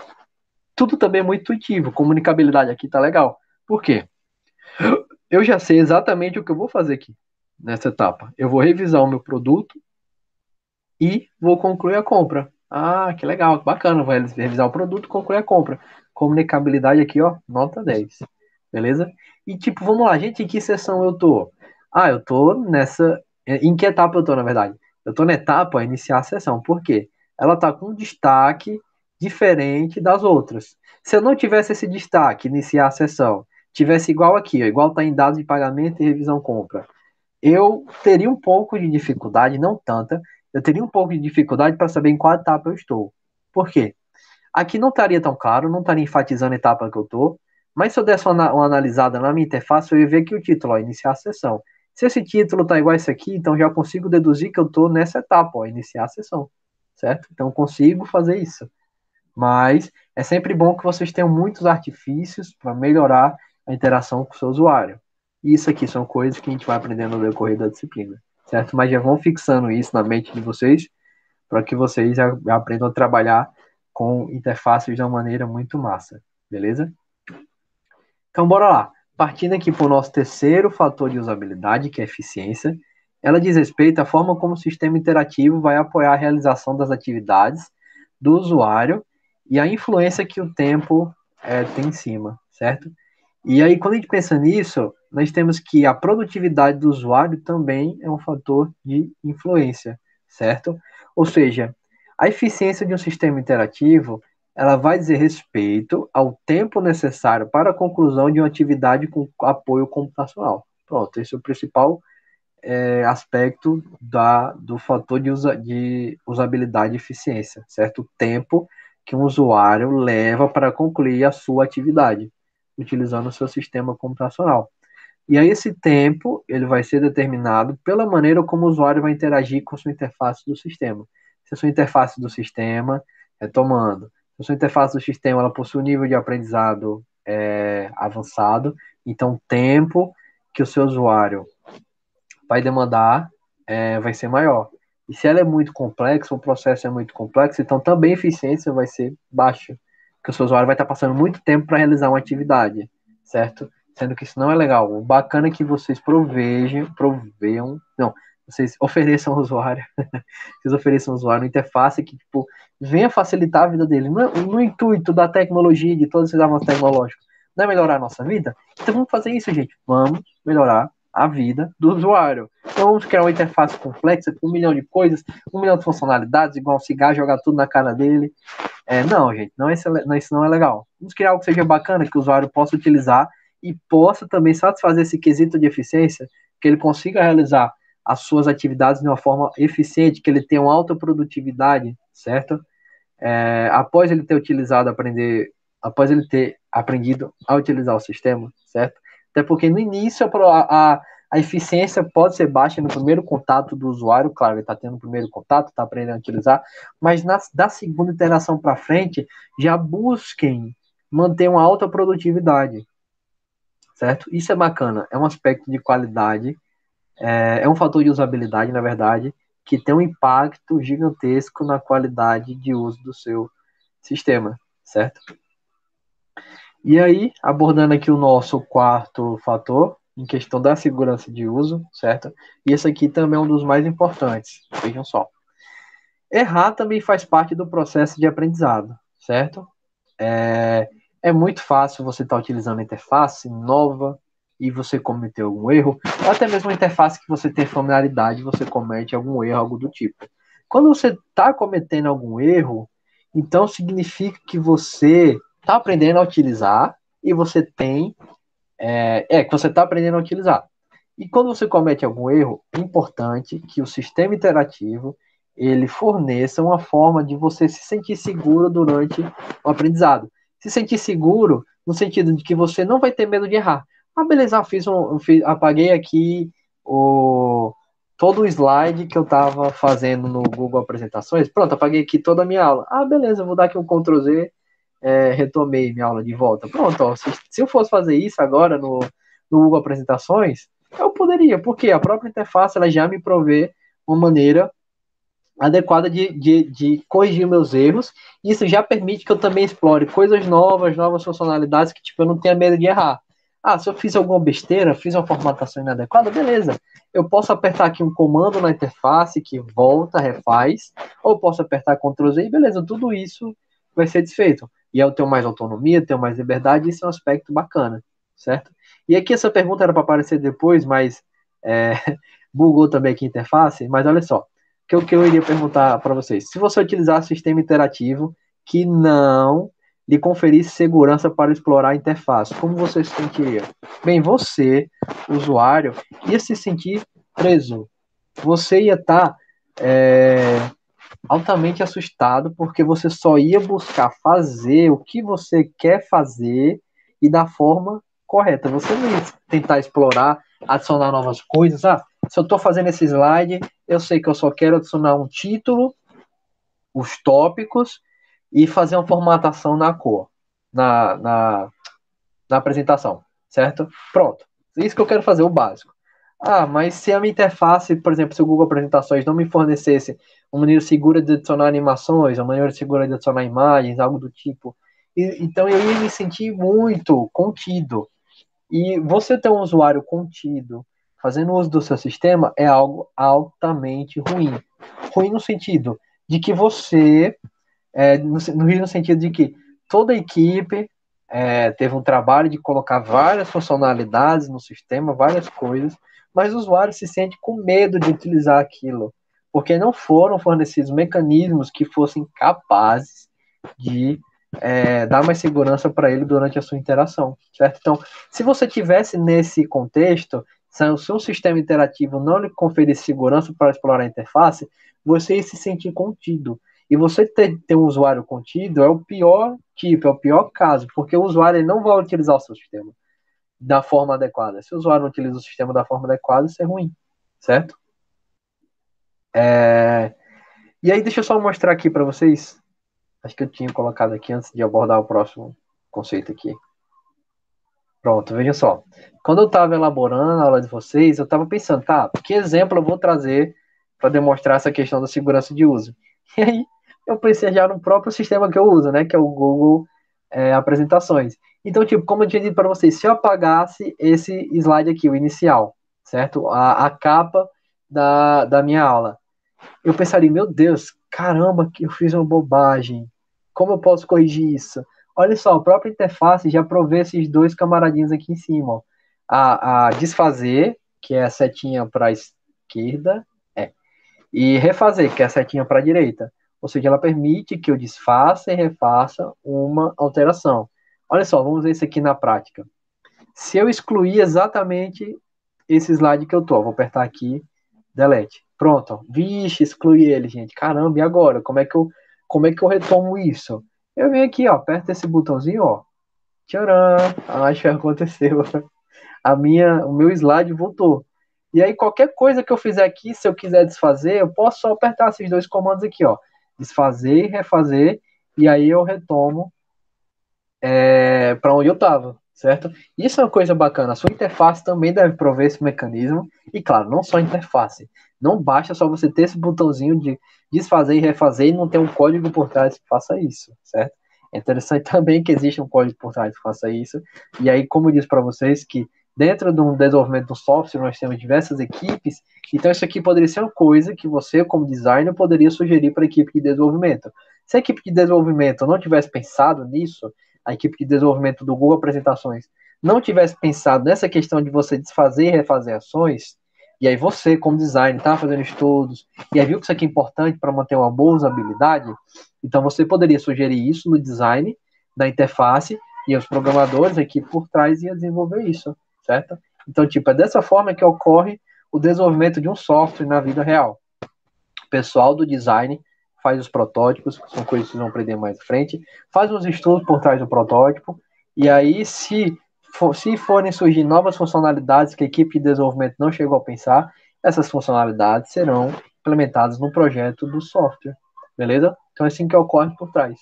tudo também é muito intuitivo, comunicabilidade aqui tá legal. Por quê? Eu já sei exatamente o que eu vou fazer aqui nessa etapa. Eu vou revisar o meu produto e vou concluir a compra. Ah, que legal, que bacana. Vou revisar o produto, concluir a compra. Comunicabilidade aqui, ó, nota 10. Beleza? E tipo, vamos lá, gente, em que sessão eu tô? Eu tô nessa. Em que etapa eu tô, na verdade? Eu tô na etapa iniciar a sessão. Por quê? Ela tá com um destaque diferente das outras. Se eu não tivesse esse destaque, iniciar a sessão, tivesse igual aqui, ó, igual tá em dados de pagamento e revisão compra, eu teria um pouco de dificuldade, não tanta, eu teria um pouco de dificuldade para saber em qual etapa eu estou. Por quê? Aqui não estaria tão claro, não estaria enfatizando a etapa que eu estou, mas se eu desse uma analisada na minha interface, eu ia ver aqui o título, ó, iniciar a sessão. Se esse título está igual a esse aqui, então já consigo deduzir que eu estou nessa etapa, ó, iniciar a sessão, certo? Então consigo fazer isso. Mas é sempre bom que vocês tenham muitos artifícios para melhorar a interação com o seu usuário. E isso aqui são coisas que a gente vai aprendendo no decorrer da disciplina, certo? Mas já vão fixando isso na mente de vocês, para que vocês já aprendam a trabalhar com interfaces de uma maneira muito massa, beleza? Então, bora lá. Partindo aqui para o nosso terceiro fator de usabilidade, que é a eficiência, ela diz respeito à forma como o sistema interativo vai apoiar a realização das atividades do usuário e a influência que o tempo tem em cima, certo? E aí, quando a gente pensa nisso, nós temos que a produtividade do usuário também é um fator de influência, certo? Ou seja, a eficiência de um sistema interativo, ela vai dizer respeito ao tempo necessário para a conclusão de uma atividade com apoio computacional. Pronto, esse é o principal aspecto do fator de usabilidade e eficiência, certo? O tempo que um usuário leva para concluir a sua atividade, utilizando o seu sistema computacional. E aí esse tempo, ele vai ser determinado pela maneira como o usuário vai interagir com a sua interface do sistema. Se a sua interface do sistema, retomando, se a sua interface do sistema ela possui um nível de aprendizado avançado, então o tempo que o seu usuário vai demandar vai ser maior. E se ela é muito complexa, o processo é muito complexo, então também a eficiência vai ser baixa, porque o seu usuário vai estar passando muito tempo para realizar uma atividade, certo? Sendo que isso não é legal. O bacana é que vocês vocês ofereçam ao usuário, vocês ofereçam ao usuário uma interface que, tipo, venha facilitar a vida dele. No intuito da tecnologia, de todos esses avanços tecnológicos, não é melhorar a nossa vida? Então vamos fazer isso, gente. Vamos melhorar a vida do usuário. Então vamos criar uma interface complexa com 1 milhão de coisas, 1 milhão de funcionalidades, igual um cigarro, jogar tudo na cara dele. Não, gente, isso não é legal. Vamos criar algo que seja bacana, que o usuário possa utilizar e possa também satisfazer esse quesito de eficiência, que ele consiga realizar as suas atividades de uma forma eficiente, que ele tenha uma alta produtividade, certo? Após ele ter aprendido a utilizar o sistema, certo? Até porque no início A eficiência pode ser baixa no primeiro contato do usuário, claro, ele está tendo o primeiro contato, está aprendendo a utilizar, mas da segunda interação para frente, já busquem manter uma alta produtividade, certo? Isso é bacana, é um aspecto de qualidade, é um fator de usabilidade, na verdade, que tem um impacto gigantesco na qualidade de uso do seu sistema, certo? E aí, abordando aqui o nosso quarto fator, em questão da segurança de uso, certo? E esse aqui também é um dos mais importantes, vejam só. Errar também faz parte do processo de aprendizado, certo? É muito fácil você estar utilizando a interface nova e você cometer algum erro, ou até mesmo a interface que você tem familiaridade, você comete algum erro, algo do tipo. Quando você está cometendo algum erro, então significa que você está aprendendo a utilizar e você tem. Que você está aprendendo a utilizar. E quando você comete algum erro, é importante que o sistema interativo ele forneça uma forma de você se sentir seguro durante o aprendizado. Se sentir seguro no sentido de que você não vai ter medo de errar. Ah, beleza, apaguei aqui todo o slide que eu estava fazendo no Google Apresentações. Pronto, apaguei aqui toda a minha aula. Ah, beleza, vou dar aqui um Ctrl Z, retomei minha aula de volta. Pronto, ó, se eu fosse fazer isso agora no Google Apresentações, eu poderia, porque a própria interface ela já me provê uma maneira adequada de corrigir meus erros. E isso já permite que eu também explore coisas novas, novas funcionalidades que tipo, eu não tenha medo de errar. Ah, se eu fiz alguma besteira, fiz uma formatação inadequada, beleza. Eu posso apertar aqui um comando na interface que volta, refaz, ou posso apertar Ctrl Z e beleza, tudo isso vai ser desfeito. E eu tenho mais autonomia, tenho mais liberdade, isso é um aspecto bacana, certo? E aqui essa pergunta era para aparecer depois, mas bugou também aqui a interface, mas olha só que eu iria perguntar para vocês. Se você utilizar sistema interativo que não lhe conferisse segurança para explorar a interface, como você se sentiria? Bem, você, usuário, ia se sentir preso. Você ia estar altamente assustado porque você só ia buscar fazer o que você quer fazer e da forma correta. Você não ia tentar explorar, adicionar novas coisas. Ah, se eu estou fazendo esse slide, eu sei que eu só quero adicionar um título, os tópicos e fazer uma formatação na cor, na, na, na apresentação, certo? Pronto. Isso que eu quero fazer, o básico. Ah, mas se a minha interface, por exemplo, se o Google Apresentações não me fornecesse uma maneira segura de adicionar animações, uma maneira segura de adicionar imagens, algo do tipo, então eu ia me sentir muito contido. E você ter um usuário contido, fazendo uso do seu sistema, é algo altamente ruim. Ruim no sentido de que você, no sentido de que toda a equipe teve um trabalho de colocar várias funcionalidades no sistema, várias coisas, mas o usuário se sente com medo de utilizar aquilo, porque não foram fornecidos mecanismos que fossem capazes de dar mais segurança para ele durante a sua interação, certo? Então, se você tivesse nesse contexto, se o seu sistema interativo não lhe conferisse segurança para explorar a interface, você ia se sentir contido. E você ter um usuário contido é o pior tipo, é o pior caso, porque o usuário ele não vai utilizar o seu sistema da forma adequada. Se o usuário não utiliza o sistema da forma adequada, isso é ruim, certo? E aí, deixa eu só mostrar aqui para vocês. Acho que eu tinha colocado aqui antes de abordar o próximo conceito aqui. Pronto, veja só. Quando eu estava elaborando a aula de vocês, eu estava pensando, tá, que exemplo eu vou trazer para demonstrar essa questão da segurança de uso? E aí, eu pensei já no próprio sistema que eu uso, né, que é o Google Apresentações. Então, tipo, como eu tinha dito para vocês, se eu apagasse esse slide aqui, o inicial, certo? A capa da minha aula, eu pensaria, meu Deus, caramba, que eu fiz uma bobagem. Como eu posso corrigir isso? Olha só, a própria interface já provê esses dois camaradinhos aqui em cima. Ó. A desfazer, que é a setinha para a esquerda, e refazer, que é a setinha para a direita. Ou seja, ela permite que eu desfaça e refaça uma alteração. Olha só, vamos ver isso aqui na prática. Se eu excluir exatamente esse slide que eu tô, vou apertar aqui, delete. Pronto, ó. Vixe, excluí ele, gente. Caramba, e agora? Como é que eu retomo isso? Eu venho aqui, ó, aperto esse botãozinho, ó. Tcharam! Acho que aconteceu. O meu slide voltou. E aí, qualquer coisa que eu fizer aqui, se eu quiser desfazer, eu posso só apertar esses dois comandos aqui, ó. Desfazer e refazer, e aí eu retomo para onde eu estava, certo? Isso é uma coisa bacana. A sua interface também deve prover esse mecanismo. E, claro, não só a interface. Não basta só você ter esse botãozinho de desfazer e refazer e não ter um código por trás que faça isso, certo? É interessante também que exista um código por trás que faça isso. E aí, como eu disse para vocês, que dentro do desenvolvimento do software nós temos diversas equipes, então isso aqui poderia ser uma coisa que você, como designer, poderia sugerir para a equipe de desenvolvimento. Se a equipe de desenvolvimento não tivesse pensado nisso, a equipe de desenvolvimento do Google Apresentações não tivesse pensado nessa questão de você desfazer e refazer ações, e aí você, como designer, está fazendo estudos, e aí viu que isso aqui é importante para manter uma boa usabilidade, então você poderia sugerir isso no design da interface, e os programadores, a equipe por trás, ia desenvolver isso, certo? Então, tipo, é dessa forma que ocorre o desenvolvimento de um software na vida real. O pessoal do design faz os protótipos, que são coisas que vocês vão aprender mais à frente, faz os estudos por trás do protótipo, e aí, se forem surgir novas funcionalidades que a equipe de desenvolvimento não chegou a pensar, essas funcionalidades serão implementadas no projeto do software, beleza? Então é assim que ocorre por trás.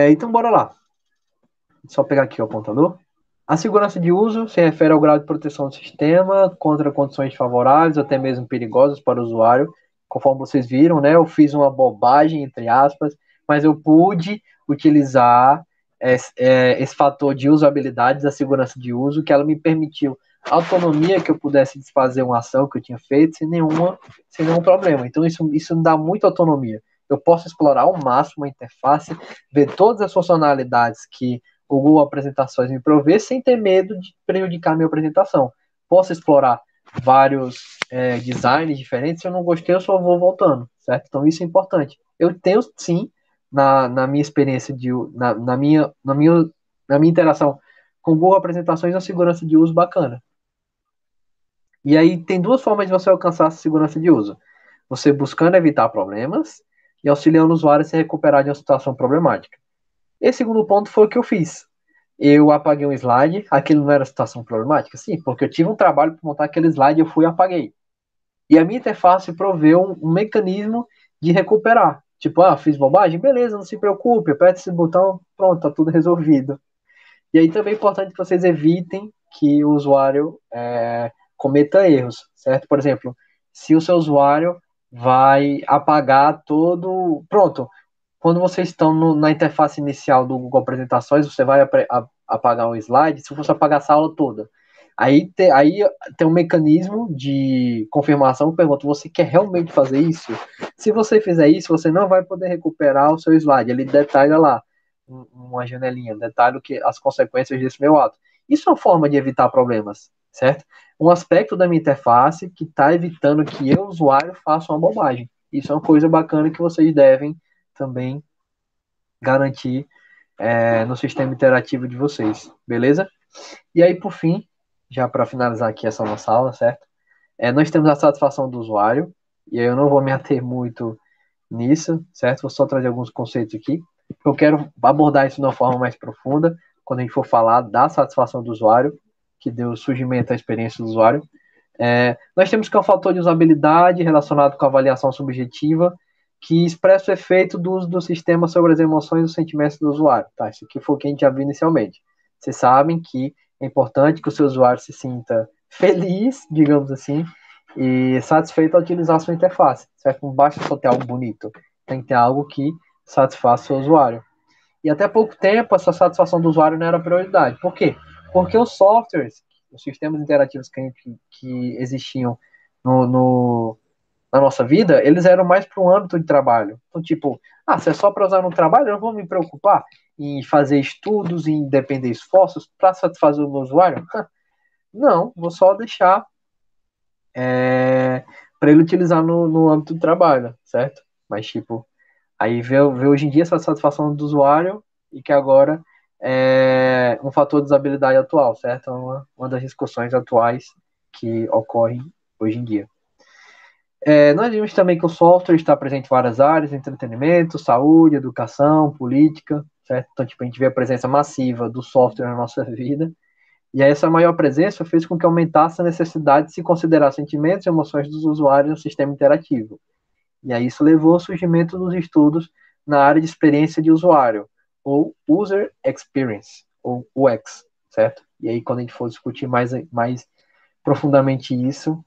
Então, bora lá. Só pegar aqui o apontador. A segurança de uso se refere ao grau de proteção do sistema contra condições favoráveis, até mesmo perigosas para o usuário. Conforme vocês viram, né, eu fiz uma bobagem, entre aspas, mas eu pude utilizar esse fator de usabilidade da segurança de uso, que ela me permitiu autonomia, que eu pudesse desfazer uma ação que eu tinha feito sem nenhum problema. Então, isso me dá muita autonomia. Eu posso explorar ao máximo a interface, ver todas as funcionalidades que o Google Apresentações me prover sem ter medo de prejudicar minha apresentação. Posso explorar vários designs diferentes, se eu não gostei, eu só vou voltando, certo? Então isso é importante. Eu tenho sim, na minha experiência, na minha interação com o Google Apresentações, uma segurança de uso bacana. E aí tem duas formas de você alcançar essa segurança de uso. Você buscando evitar problemas e auxiliando o usuário a se recuperar de uma situação problemática. Esse segundo ponto foi o que eu fiz. Eu apaguei um slide, aquilo não era situação problemática? Sim, porque eu tive um trabalho para montar aquele slide, eu fui e apaguei. E a minha interface proveu um mecanismo de recuperar. Tipo, fiz bobagem? Beleza, não se preocupe, aperta esse botão, pronto, tá tudo resolvido. E aí também é importante que vocês evitem que o usuário cometa erros, certo? Por exemplo, se o seu usuário vai apagar todo... Pronto, quando vocês estão na interface inicial do Google Apresentações, você vai apagar um slide, se você apagar essa aula toda. Aí tem um mecanismo de confirmação que pergunta, você quer realmente fazer isso? Se você fizer isso, você não vai poder recuperar o seu slide. Ele detalha lá, uma janelinha, detalha as consequências desse meu ato. Isso é uma forma de evitar problemas, certo? Um aspecto da minha interface que está evitando que eu, usuário, faça uma bobagem. Isso é uma coisa bacana que vocês devem também garantir no sistema interativo de vocês, beleza? E aí, por fim, já para finalizar aqui essa nossa aula, certo? Nós temos a satisfação do usuário, e aí eu não vou me ater muito nisso, certo? Vou só trazer alguns conceitos aqui. Eu quero abordar isso de uma forma mais profunda, quando a gente for falar da satisfação do usuário, que deu surgimento à experiência do usuário. Nós temos que é um fator de usabilidade relacionado com a avaliação subjetiva, que expressa o efeito do uso do sistema sobre as emoções e os sentimentos do usuário. Tá? Isso aqui foi o que a gente já viu inicialmente. Vocês sabem que é importante que o seu usuário se sinta feliz, digamos assim, e satisfeito ao utilizar a sua interface, certo? Não basta só ter algo bonito, tem que ter algo que satisfaça o seu usuário. E até pouco tempo, essa satisfação do usuário não era prioridade. Por quê? Porque os softwares, os sistemas interativos que existiam na nossa vida, eles eram mais para o âmbito de trabalho. Então, tipo, se é só para usar no trabalho, eu não vou me preocupar em fazer estudos, em depender de esforços para satisfazer o meu usuário? Não, vou só deixar para ele utilizar no âmbito do trabalho, certo? Mas, tipo, aí vê hoje em dia essa satisfação do usuário e que agora é um fator de usabilidade atual, certo? É uma das discussões atuais que ocorrem hoje em dia. Nós vimos também que o software está presente em várias áreas, entretenimento, saúde, educação, política, certo? Então, tipo, a gente vê a presença massiva do software na nossa vida. E aí essa maior presença fez com que aumentasse a necessidade de se considerar sentimentos e emoções dos usuários no sistema interativo. E aí isso levou ao surgimento dos estudos na área de experiência de usuário, ou User Experience, ou UX, certo? E aí quando a gente for discutir mais profundamente isso,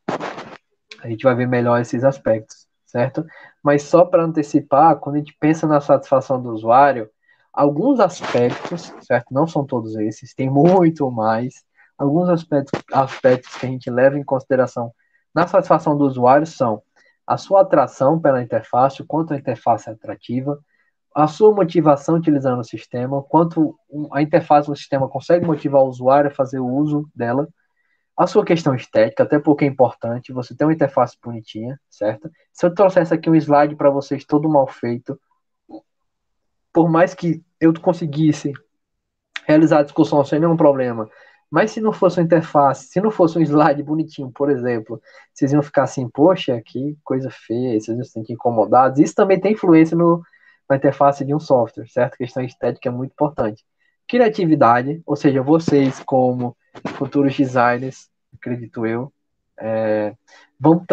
a gente vai ver melhor esses aspectos, certo? Mas só para antecipar, quando a gente pensa na satisfação do usuário, alguns aspectos, certo? Não são todos esses, tem muito mais. Alguns aspectos que a gente leva em consideração na satisfação do usuário são a sua atração pela interface, o quanto a interface é atrativa, a sua motivação utilizando o sistema, o quanto a interface do sistema consegue motivar o usuário a fazer o uso dela, a sua questão estética, até porque é importante, você ter uma interface bonitinha, certo? Se eu trouxesse aqui um slide para vocês todo mal feito, por mais que eu conseguisse realizar a discussão sem nenhum problema, mas se não fosse uma interface, se não fosse um slide bonitinho, por exemplo, vocês iam ficar assim, poxa, que coisa feia, vocês iam se sentir incomodados. Isso também tem influência na interface de um software, certo? A questão estética é muito importante. Criatividade, ou seja, vocês como futuros designers, acredito eu, vão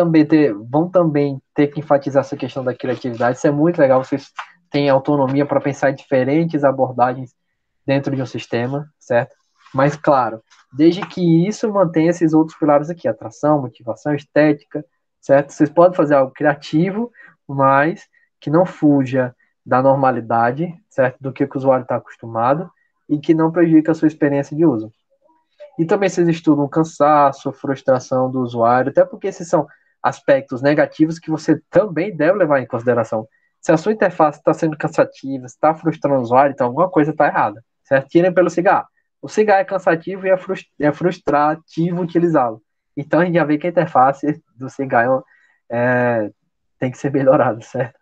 também ter que enfatizar essa questão da criatividade. Isso é muito legal, vocês têm autonomia para pensar em diferentes abordagens dentro de um sistema, certo? Mas, claro, desde que isso mantenha esses outros pilares aqui, atração, motivação, estética, certo? Vocês podem fazer algo criativo, mas que não fuja da normalidade, certo? Do que o usuário está acostumado e que não prejudique a sua experiência de uso. E também vocês estudam o cansaço, frustração do usuário, até porque esses são aspectos negativos que você também deve levar em consideração. Se a sua interface está sendo cansativa, está frustrando o usuário, então alguma coisa está errada, certo? Tirem pelo cigarro. O cigarro é cansativo e é frustrativo utilizá-lo. Então a gente já vê que a interface do cigarro tem que ser melhorada, certo?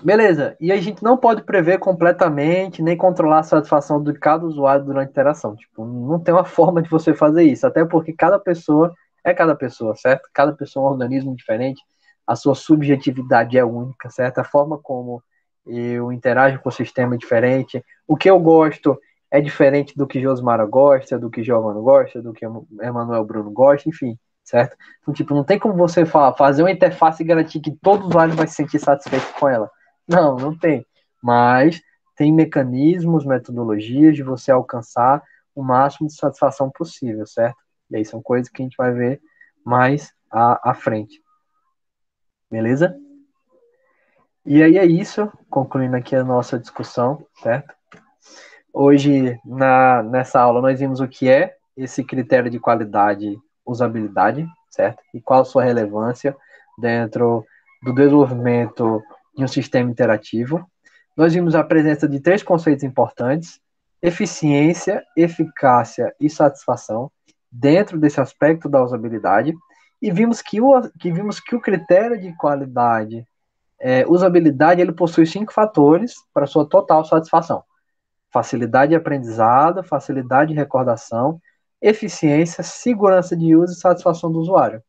Beleza, e a gente não pode prever completamente, nem controlar a satisfação de cada usuário durante a interação. Tipo, não tem uma forma de você fazer isso, até porque cada pessoa é cada pessoa, certo? Cada pessoa é um organismo diferente, a sua subjetividade é única, certo? A forma como eu interajo com o sistema é diferente, o que eu gosto é diferente do que Josmara gosta, do que Giovanna gosta, do que Emanuel Bruno gosta, enfim, certo? Então, tipo, não tem como você fazer uma interface e garantir que todo usuário vai se sentir satisfeito com ela. Não, não tem. Mas tem mecanismos, metodologias de você alcançar o máximo de satisfação possível, certo? E aí são coisas que a gente vai ver mais à frente. Beleza? E aí é isso, concluindo aqui a nossa discussão, certo? Hoje, nessa aula, nós vimos o que é esse critério de qualidade, usabilidade, certo? E qual a sua relevância dentro do desenvolvimento de um sistema interativo. Nós vimos a presença de três conceitos importantes: eficiência, eficácia e satisfação, dentro desse aspecto da usabilidade. E vimos que o critério de qualidade, usabilidade, ele possui 5 fatores para sua total satisfação: facilidade de aprendizado, facilidade de recordação, eficiência, segurança de uso e satisfação do usuário,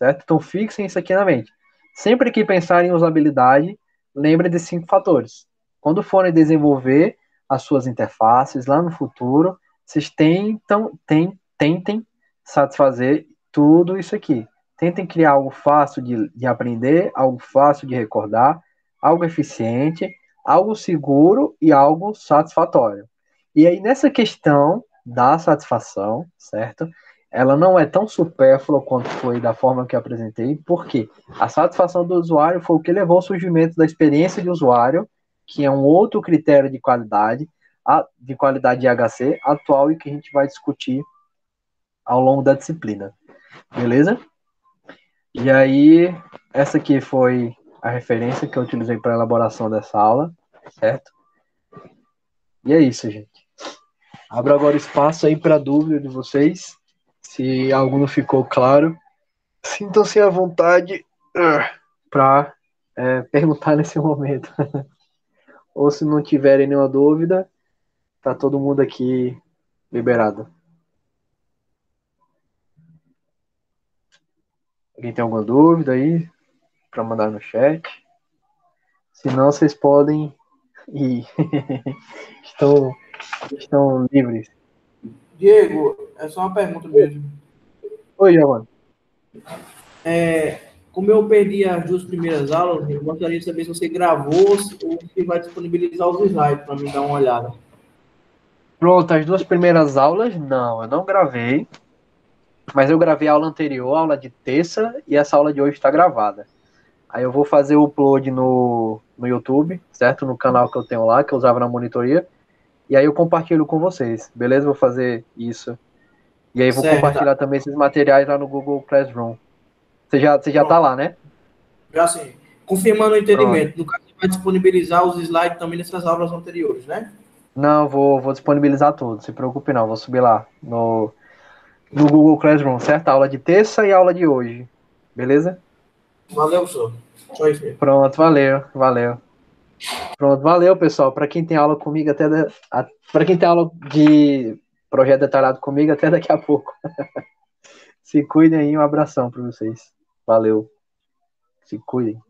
certo? Então fixem isso aqui na mente. Sempre que pensarem em usabilidade, lembrem desses 5 fatores. Quando forem desenvolver as suas interfaces lá no futuro, vocês tentem satisfazer tudo isso aqui. Tentem criar algo fácil de aprender, algo fácil de recordar, algo eficiente, algo seguro e algo satisfatório. E aí, nessa questão da satisfação, certo? Ela não é tão supérflua quanto foi da forma que eu apresentei, porque a satisfação do usuário foi o que levou ao surgimento da experiência de usuário, que é um outro critério de qualidade de HC atual e que a gente vai discutir ao longo da disciplina. Beleza? E aí, essa aqui foi a referência que eu utilizei para a elaboração dessa aula, certo? E é isso, gente. Abro agora espaço aí para dúvida de vocês. Se algo não ficou claro, sintam-se à vontade para perguntar nesse momento. Ou se não tiverem nenhuma dúvida, tá todo mundo aqui liberado. Alguém tem alguma dúvida aí para mandar no chat? Se não, vocês podem ir. Estou Estão livres. Diego, é só uma pergunta mesmo. Oi, Giovanni. Como eu perdi as duas primeiras aulas, eu gostaria de saber se você gravou ou se vai disponibilizar os slides para me dar uma olhada. Pronto, as duas primeiras aulas, não, eu não gravei. Mas eu gravei a aula anterior, a aula de terça, e essa aula de hoje está gravada. Aí eu vou fazer o upload no YouTube, certo? No canal que eu tenho lá, que eu usava na monitoria. E aí eu compartilho com vocês, beleza? Vou fazer isso. E aí vou Certo. compartilhar também esses materiais lá no Google Classroom. Você já tá Pronto. lá, né? Já assim, confirmando o Pronto. entendimento, no caso, você vai disponibilizar os slides também nessas aulas anteriores, né? Não, vou disponibilizar tudo, se preocupe não, vou subir lá no Google Classroom, certo? A aula de terça e a aula de hoje, beleza? Valeu, senhor. Só isso mesmo. Pronto, valeu. Pronto, valeu, pessoal. Para quem tem aula comigo para quem tem aula de projeto detalhado comigo, até daqui a pouco. Se cuidem aí, um abração para vocês. Valeu. Se cuidem.